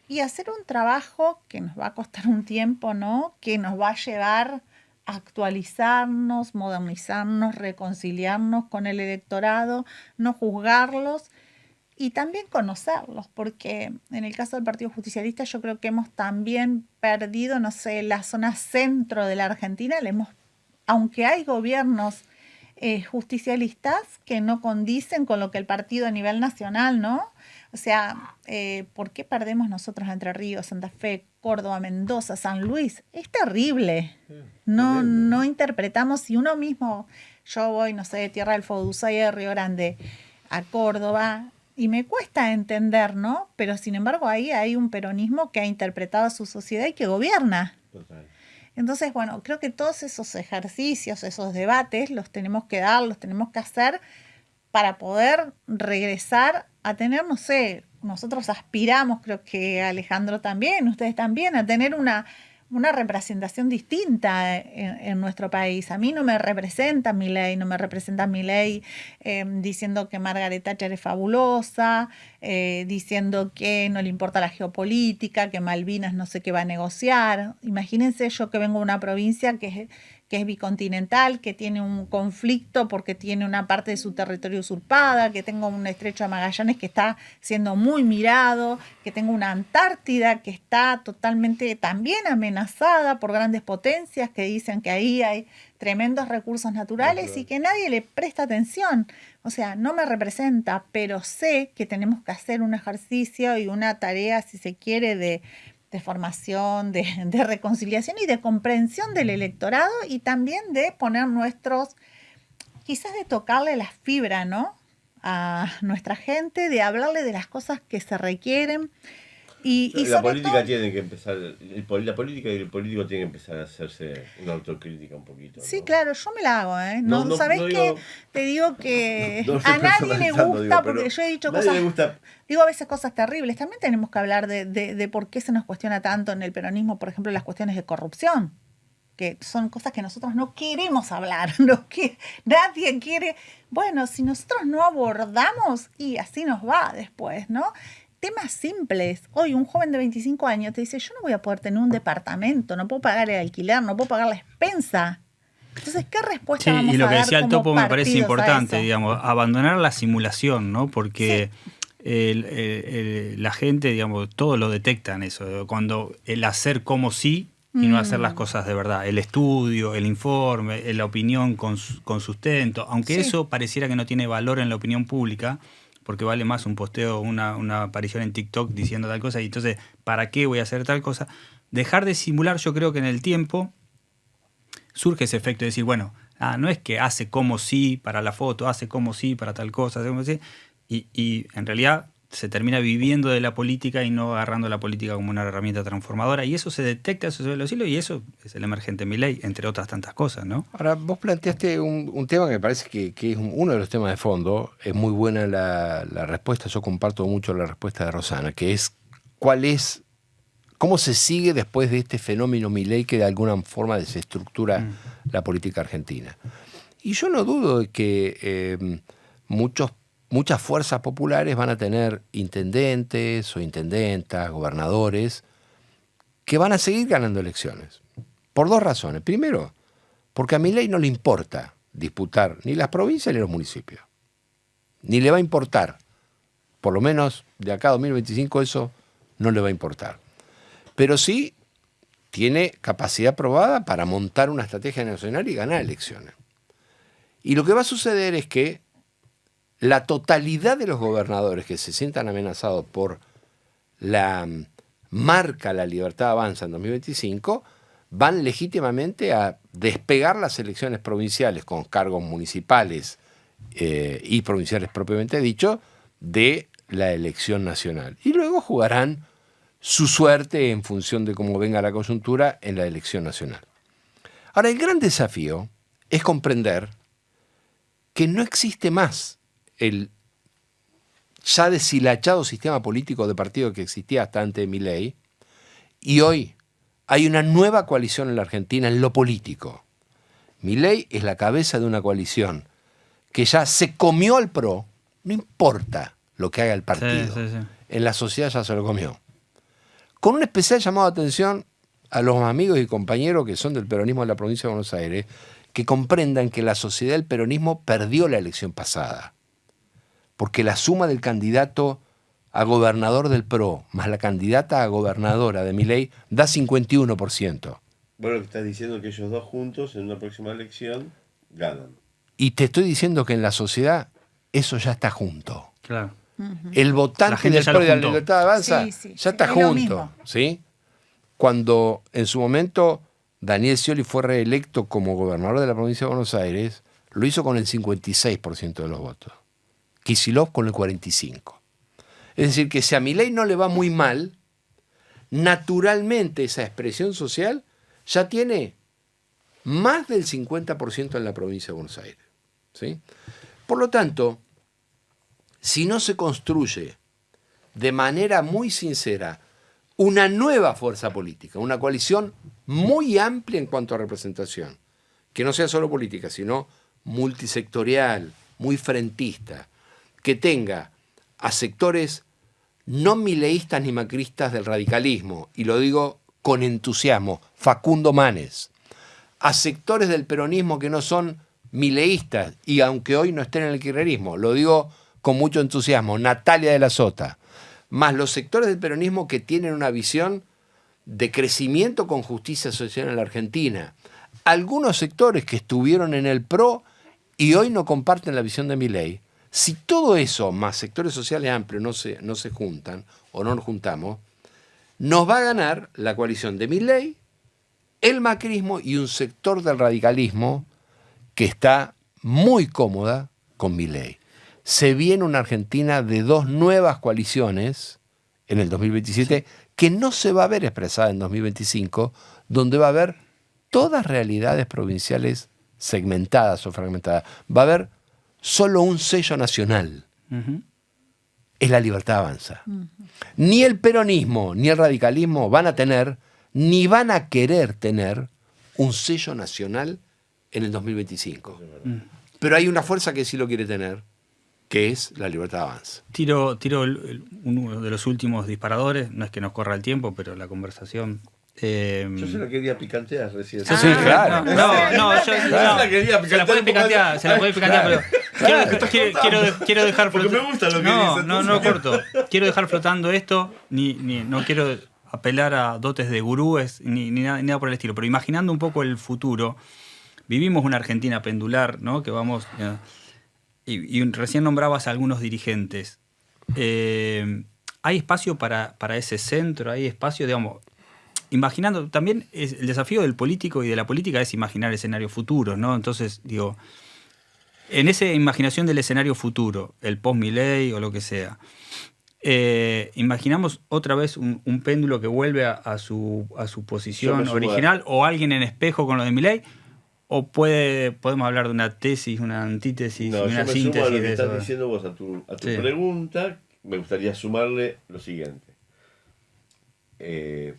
[SPEAKER 2] y hacer un trabajo que nos va a costar un tiempo, ¿no? Que nos va a llevar actualizarnos, modernizarnos, reconciliarnos con el electorado, no juzgarlos y también conocerlos, porque en el caso del Partido Justicialista yo creo que hemos también perdido, no sé, la zona centro de la Argentina, aunque hay gobiernos justicialistas que no condicen con lo que el partido a nivel nacional, ¿no? O sea, ¿por qué perdemos nosotros Entre Ríos, Santa Fe, Córdoba, Mendoza, San Luis? Es terrible. No interpretamos. Si uno mismo, yo voy, no sé, de Tierra del Fuego, de Ushuaia, de Río Grande, a Córdoba, y me cuesta entender, ¿no? Pero sin embargo ahí hay un peronismo que ha interpretado a su sociedad y que gobierna.
[SPEAKER 3] Total.
[SPEAKER 2] Entonces, bueno, creo que todos esos ejercicios, esos debates, los tenemos que dar, los tenemos que hacer para poder regresar a tener, no sé, nosotros aspiramos, creo que Alejandro también, ustedes también, a tener una representación distinta en nuestro país. A mí no me representa Milei, no me representa Milei diciendo que Margaret Thatcher es fabulosa, diciendo que no le importa la geopolítica, que Malvinas no sé qué va a negociar. Imagínense yo que vengo de una provincia que es bicontinental, que tiene un conflicto porque tiene una parte de su territorio usurpada, que tengo un estrecho de Magallanes que está siendo muy mirado, que tengo una Antártida que está totalmente también amenazada por grandes potencias que dicen que ahí hay tremendos recursos naturales y que nadie le presta atención. O sea, no me representa, pero sé que tenemos que hacer un ejercicio y una tarea, si se quiere, de formación, de reconciliación y de comprensión del electorado y también de poner quizás de tocarle la fibra, ¿no? A nuestra gente, de hablarle de las cosas que se requieren. Y
[SPEAKER 3] la política tiene que empezar, la política y el político tienen que empezar a hacerse una autocrítica un poquito.
[SPEAKER 2] Sí,
[SPEAKER 3] ¿no?
[SPEAKER 2] claro, yo me la hago, ¿eh? No, ¿sabés qué? Te digo que a nadie le gusta, porque yo he dicho cosas, digo a veces cosas terribles. También tenemos que hablar de por qué se nos cuestiona tanto en el peronismo, por ejemplo, las cuestiones de corrupción, que son cosas que nosotros no queremos hablar, nadie quiere. Bueno, si nosotros no abordamos, y así nos va después, ¿no? Temas simples. Hoy un joven de 25 años te dice, yo no voy a poder tener un departamento, no puedo pagar el alquiler, no puedo pagar la expensa. Entonces, ¿qué respuesta vamos a dar?
[SPEAKER 1] Y lo que decía el Topo me parece importante,
[SPEAKER 2] a
[SPEAKER 1] digamos, abandonar la simulación, ¿no? Porque la gente, digamos, todos lo detectan eso, cuando el hacer como sí y no hacer las cosas de verdad. El estudio, el informe, la opinión con sustento, aunque eso pareciera que no tiene valor en la opinión pública, porque vale más un posteo, una aparición en TikTok diciendo tal cosa, y entonces, ¿para qué voy a hacer tal cosa? Dejar de simular, yo creo que en el tiempo surge ese efecto de decir, bueno, no es que hace como sí para la foto, hace como sí para tal cosa, hace como sí, y en realidad se termina viviendo de la política y no agarrando la política como una herramienta transformadora, y eso se detecta, eso se ve en los hilos, y eso es el emergente Milei, entre otras tantas cosas, ¿no?
[SPEAKER 4] Ahora, vos planteaste un tema que me parece que es uno de los temas de fondo. Es muy buena la respuesta, yo comparto mucho la respuesta de Rosana, que es cómo se sigue después de este fenómeno Milei que de alguna forma desestructura la política argentina. Y yo no dudo de que muchas fuerzas populares van a tener intendentes o intendentas, gobernadores, que van a seguir ganando elecciones. Por dos razones. Primero, porque a Milei no le importa disputar ni las provincias ni los municipios. Ni le va a importar. Por lo menos de acá a 2025 eso no le va a importar. Pero sí tiene capacidad probada para montar una estrategia nacional y ganar elecciones. Y lo que va a suceder es que la totalidad de los gobernadores que se sientan amenazados por la marca La Libertad Avanza en 2025 van legítimamente a despegar las elecciones provinciales con cargos municipales y provinciales propiamente dicho de la elección nacional. Y luego jugarán su suerte en función de cómo venga la coyuntura en la elección nacional. Ahora, el gran desafío es comprender que no existe más el ya deshilachado sistema político de partido que existía hasta antes de Milei, y hoy hay una nueva coalición en la Argentina en lo político. Milei es la cabeza de una coalición que ya se comió al PRO, no importa lo que haga el partido, en la sociedad ya se lo comió. Con un especial llamado de atención a los amigos y compañeros que son del peronismo de la provincia de Buenos Aires, que comprendan que la sociedad del peronismo perdió la elección pasada. Porque la suma del candidato a gobernador del PRO más la candidata a gobernadora de Milei da 51%.
[SPEAKER 3] Bueno, lo que estás diciendo es que ellos dos juntos en una próxima elección ganan.
[SPEAKER 4] Y te estoy diciendo que en la sociedad eso ya está junto.
[SPEAKER 1] Claro.
[SPEAKER 4] El votante del PRO de la Libertad Avanza ya está junto. ¿Sí? Cuando en su momento Daniel Scioli fue reelecto como gobernador de la provincia de Buenos Aires, lo hizo con el 56% de los votos. Kicillof con el 45%. Es decir, que si a Milei no le va muy mal, naturalmente esa expresión social ya tiene más del 50% en la provincia de Buenos Aires. ¿Sí? Por lo tanto, si no se construye de manera muy sincera una nueva fuerza política, una coalición muy amplia en cuanto a representación, que no sea solo política, sino multisectorial, muy frentista, que tenga a sectores no mileístas ni macristas del radicalismo, y lo digo con entusiasmo, Facundo Manes, a sectores del peronismo que no son mileístas, y aunque hoy no estén en el kirchnerismo, lo digo con mucho entusiasmo, Natalia de la Sota, más los sectores del peronismo que tienen una visión de crecimiento con justicia social en la Argentina, algunos sectores que estuvieron en el PRO y hoy no comparten la visión de Milei. Si todo eso, más sectores sociales amplios, no se juntan, o no nos juntamos, nos va a ganar la coalición de Milei, el macrismo y un sector del radicalismo que está muy cómoda con Milei. Se viene una Argentina de dos nuevas coaliciones en el 2027, que no se va a ver expresada en 2025, donde va a haber todas realidades provinciales segmentadas o fragmentadas. Va a haber solo un sello nacional. Es La Libertad Avanza. Ni el peronismo ni el radicalismo van a tener, ni van a querer tener, un sello nacional en el 2025. Pero hay una fuerza que sí lo quiere tener, que es La Libertad Avanza.
[SPEAKER 1] Tiro uno de los últimos disparadores, no es que nos corra el tiempo, pero la conversación...
[SPEAKER 3] Yo se la quería picantear recién.
[SPEAKER 4] Sí, claro.
[SPEAKER 1] Se la puede picantear, pero quiero dejar flotando.
[SPEAKER 3] Porque me gusta lo que dice.
[SPEAKER 1] No corto. Quiero dejar flotando esto, no quiero apelar a dotes de gurúes ni nada por el estilo, pero imaginando un poco el futuro, vivimos una Argentina pendular, ¿no? Que vamos... Y recién nombrabas a algunos dirigentes. ¿Hay espacio para ese centro? ¿Hay espacio, digamos... Imaginando, también el desafío del político y de la política es imaginar escenarios futuros, ¿no? Entonces, digo, en esa imaginación del escenario futuro, el post-Milei o lo que sea, imaginamos otra vez un péndulo que vuelve a su posición original, o alguien en espejo con lo de Milei, o podemos hablar de una tesis, una antítesis, una síntesis.
[SPEAKER 3] Sumo a lo que
[SPEAKER 1] de
[SPEAKER 3] estás
[SPEAKER 1] eso.
[SPEAKER 3] diciendo vos, a tu pregunta, me gustaría sumarle lo siguiente. El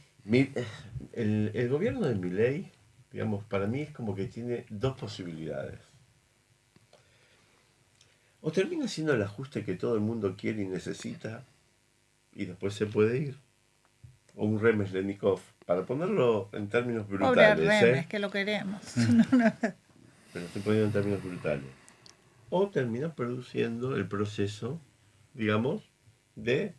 [SPEAKER 3] gobierno de Milei, digamos, para mí es como que tiene dos posibilidades. O termina siendo el ajuste que todo el mundo quiere y necesita, y después se puede ir. O un Remes-Lenikov, para ponerlo en términos brutales.
[SPEAKER 2] Pobre Remes, que lo queremos.
[SPEAKER 3] Pero estoy poniendo en términos brutales. O termina produciendo el proceso, digamos, de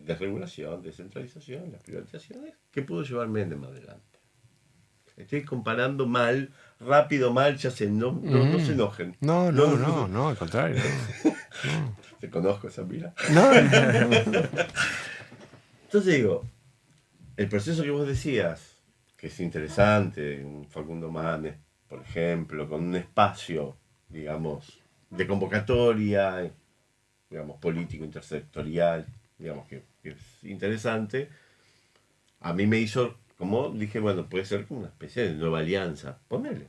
[SPEAKER 3] desregulación, descentralización, las privatizaciones, que pudo llevar Menem adelante. Estoy comparando mal, rápido, mal, ya sé, no se enojen.
[SPEAKER 4] No, al contrario. No.
[SPEAKER 3] Te conozco esa mira.
[SPEAKER 4] No.
[SPEAKER 3] Entonces digo, el proceso que vos decías, que es interesante, un Facundo Manes, por ejemplo, con un espacio, digamos, de convocatoria, digamos, político, intersectorial, digamos, que es interesante, a mí me hizo, como dije, bueno, puede ser como una especie de nueva alianza. Ponele,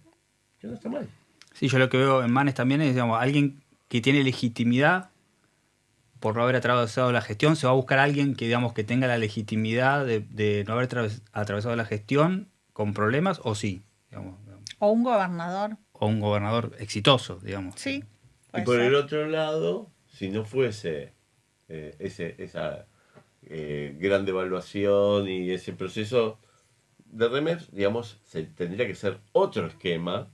[SPEAKER 3] que no está mal.
[SPEAKER 1] Sí, yo lo que veo en Manes también es, digamos, alguien que tiene legitimidad por no haber atravesado la gestión, se va a buscar a alguien que, digamos, que tenga la legitimidad de no haber atravesado la gestión con problemas, o sí, digamos.
[SPEAKER 2] O un gobernador.
[SPEAKER 1] O un gobernador exitoso, digamos.
[SPEAKER 2] Sí.
[SPEAKER 3] Y por el otro lado, si no fuese esa gran devaluación y ese proceso de Remes, digamos, tendría que ser otro esquema,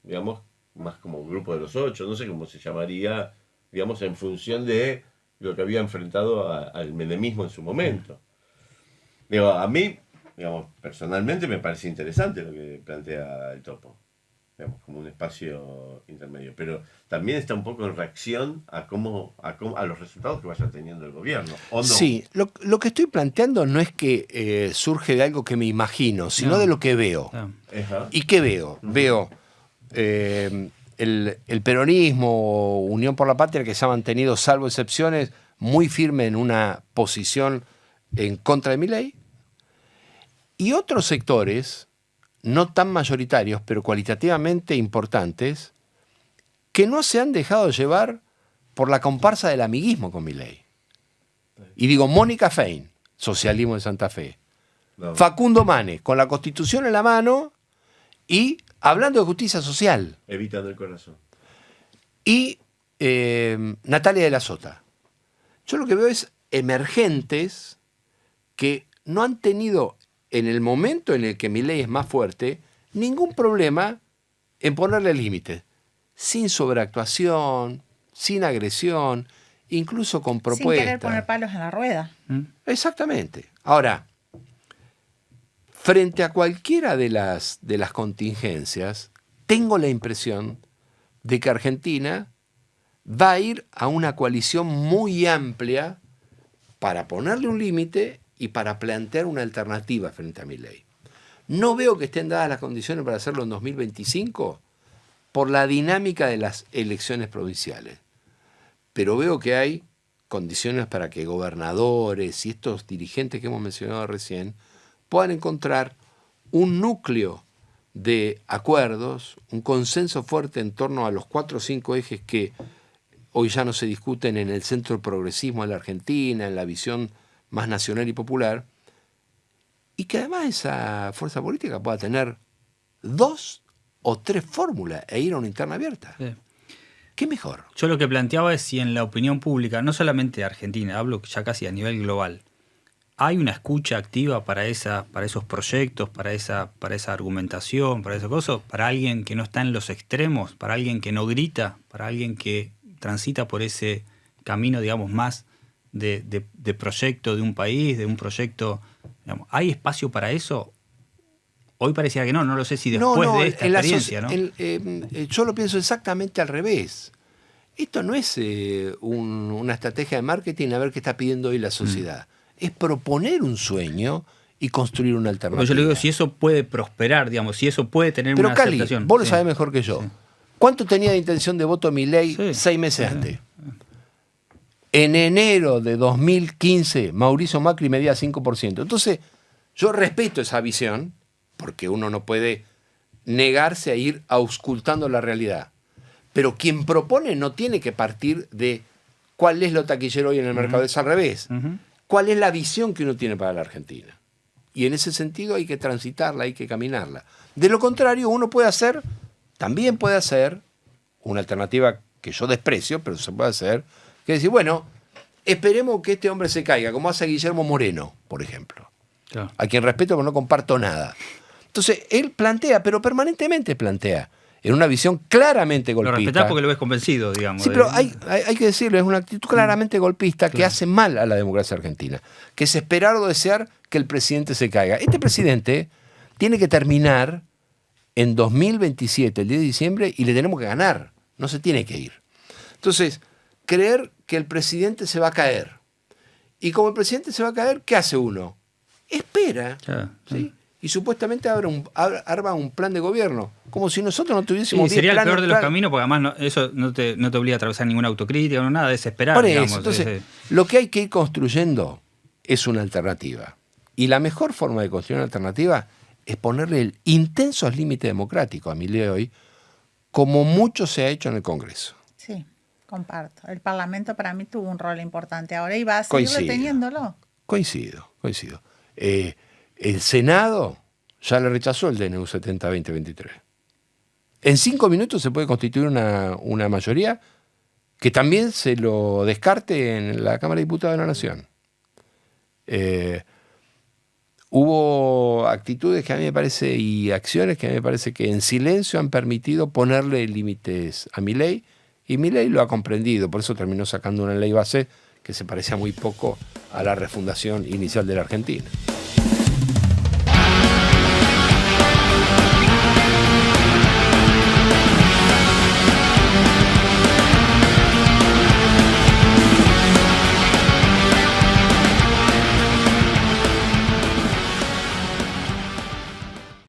[SPEAKER 3] digamos, más como un grupo de los 8, no sé cómo se llamaría, digamos, en función de lo que había enfrentado al menemismo en su momento. Digo, a mí, digamos, personalmente me parece interesante lo que plantea el Topo, digamos, como un espacio intermedio, pero también está un poco en reacción a los resultados que vaya teniendo el gobierno, ¿o no?
[SPEAKER 4] Sí, lo que estoy planteando no es que surge de algo que me imagino, sino de lo que veo.
[SPEAKER 3] Ajá.
[SPEAKER 4] ¿Y qué veo? Veo el peronismo, Unión por la Patria, que se ha mantenido, salvo excepciones, muy firme en una posición en contra de Milei, y otros sectores, no tan mayoritarios, pero cualitativamente importantes, que no se han dejado llevar por la comparsa del amiguismo con Milei. Y digo, Mónica Fein, socialismo de Santa Fe. No. Facundo Manes, con la Constitución en la mano y hablando de justicia social.
[SPEAKER 3] Evitando el corazón.
[SPEAKER 4] Y Natalia de la Sota. Yo lo que veo es emergentes que no han tenido, en el momento en el que Milei es más fuerte, ningún problema en ponerle límites. Sin sobreactuación, sin agresión, incluso con propuestas.
[SPEAKER 2] Sin querer poner palos en la rueda.
[SPEAKER 4] Exactamente. Ahora, frente a cualquiera de las contingencias, tengo la impresión de que Argentina va a ir a una coalición muy amplia para ponerle un límite y para plantear una alternativa frente a Milei. No veo que estén dadas las condiciones para hacerlo en 2025 por la dinámica de las elecciones provinciales. Pero veo que hay condiciones para que gobernadores y estos dirigentes que hemos mencionado recién puedan encontrar un núcleo de acuerdos, un consenso fuerte en torno a los 4 o 5 ejes que hoy ya no se discuten en el centro del progresismo de la Argentina, en la visión más nacional y popular, y que además esa fuerza política pueda tener 2 o 3 fórmulas e ir a una interna abierta. Sí. ¿Qué mejor?
[SPEAKER 1] Yo lo que planteaba es si en la opinión pública, no solamente Argentina, hablo ya casi a nivel global, hay una escucha activa para esos proyectos, para esa argumentación, para esas cosas, para alguien que no está en los extremos, para alguien que no grita, para alguien que transita por ese camino, digamos, más de proyecto de un país, de un proyecto, digamos, ¿hay espacio para eso? Hoy parecía que no lo sé si después de esta experiencia, ¿no?
[SPEAKER 4] Yo lo pienso exactamente al revés. Esto no es una estrategia de marketing a ver qué está pidiendo hoy la sociedad. Es proponer un sueño y construir una alternativa.
[SPEAKER 1] Pero yo le digo, si eso puede prosperar, digamos, si eso puede tener una aceptación.
[SPEAKER 4] Vos lo sabés mejor que yo. Sí. ¿Cuánto tenía de intención de voto Milei 6 meses antes? En enero de 2015, Mauricio Macri medía 5%. Entonces, yo respeto esa visión, porque uno no puede negarse a ir auscultando la realidad. Pero quien propone no tiene que partir de cuál es lo taquillero hoy en el mercado, es al revés. ¿Cuál es la visión que uno tiene para la Argentina? Y en ese sentido hay que transitarla, hay que caminarla. De lo contrario, uno también puede hacer una alternativa que yo desprecio, pero se puede hacer, que es decir, bueno, esperemos que este hombre se caiga, como hace Guillermo Moreno, por ejemplo, claro, a quien respeto pero no comparto nada. Entonces, él plantea, pero permanentemente plantea, en una visión claramente golpista.
[SPEAKER 1] Lo respetás porque lo ves convencido, digamos.
[SPEAKER 4] Sí, pero hay que decirlo, es una actitud claramente golpista que hace mal a la democracia argentina, que es esperar o desear que el presidente se caiga. Este presidente tiene que terminar en 2027, el 10 de diciembre, y le tenemos que ganar, no se tiene que ir. Entonces, creer que el presidente se va a caer. Y como el presidente se va a caer, ¿qué hace uno? Espera, ¿sí? Y supuestamente arma un plan de gobierno, como si nosotros no tuviésemos...
[SPEAKER 1] Sí, sería el peor de los caminos, porque además eso no te obliga a atravesar ninguna autocrítica, no nada, desesperar.
[SPEAKER 4] Por eso, digamos, entonces, lo que hay que ir construyendo es una alternativa. Y la mejor forma de construir una alternativa es ponerle el intensos límite democrático a Milei hoy, como mucho se ha hecho en el Congreso.
[SPEAKER 2] Sí, comparto. El Parlamento para mí tuvo un rol importante ahora y va a seguir teniéndolo.
[SPEAKER 4] Coincido. El Senado ya le rechazó el DNU 70-2023. En 5 minutos se puede constituir una mayoría que también se lo descarte en la Cámara de Diputados de la Nación. Hubo actitudes que a mí me parece y acciones que a mí me parece que en silencio han permitido ponerle límites a Milei, y Milei lo ha comprendido, por eso terminó sacando una ley base que se parecía muy poco a la refundación inicial de la Argentina.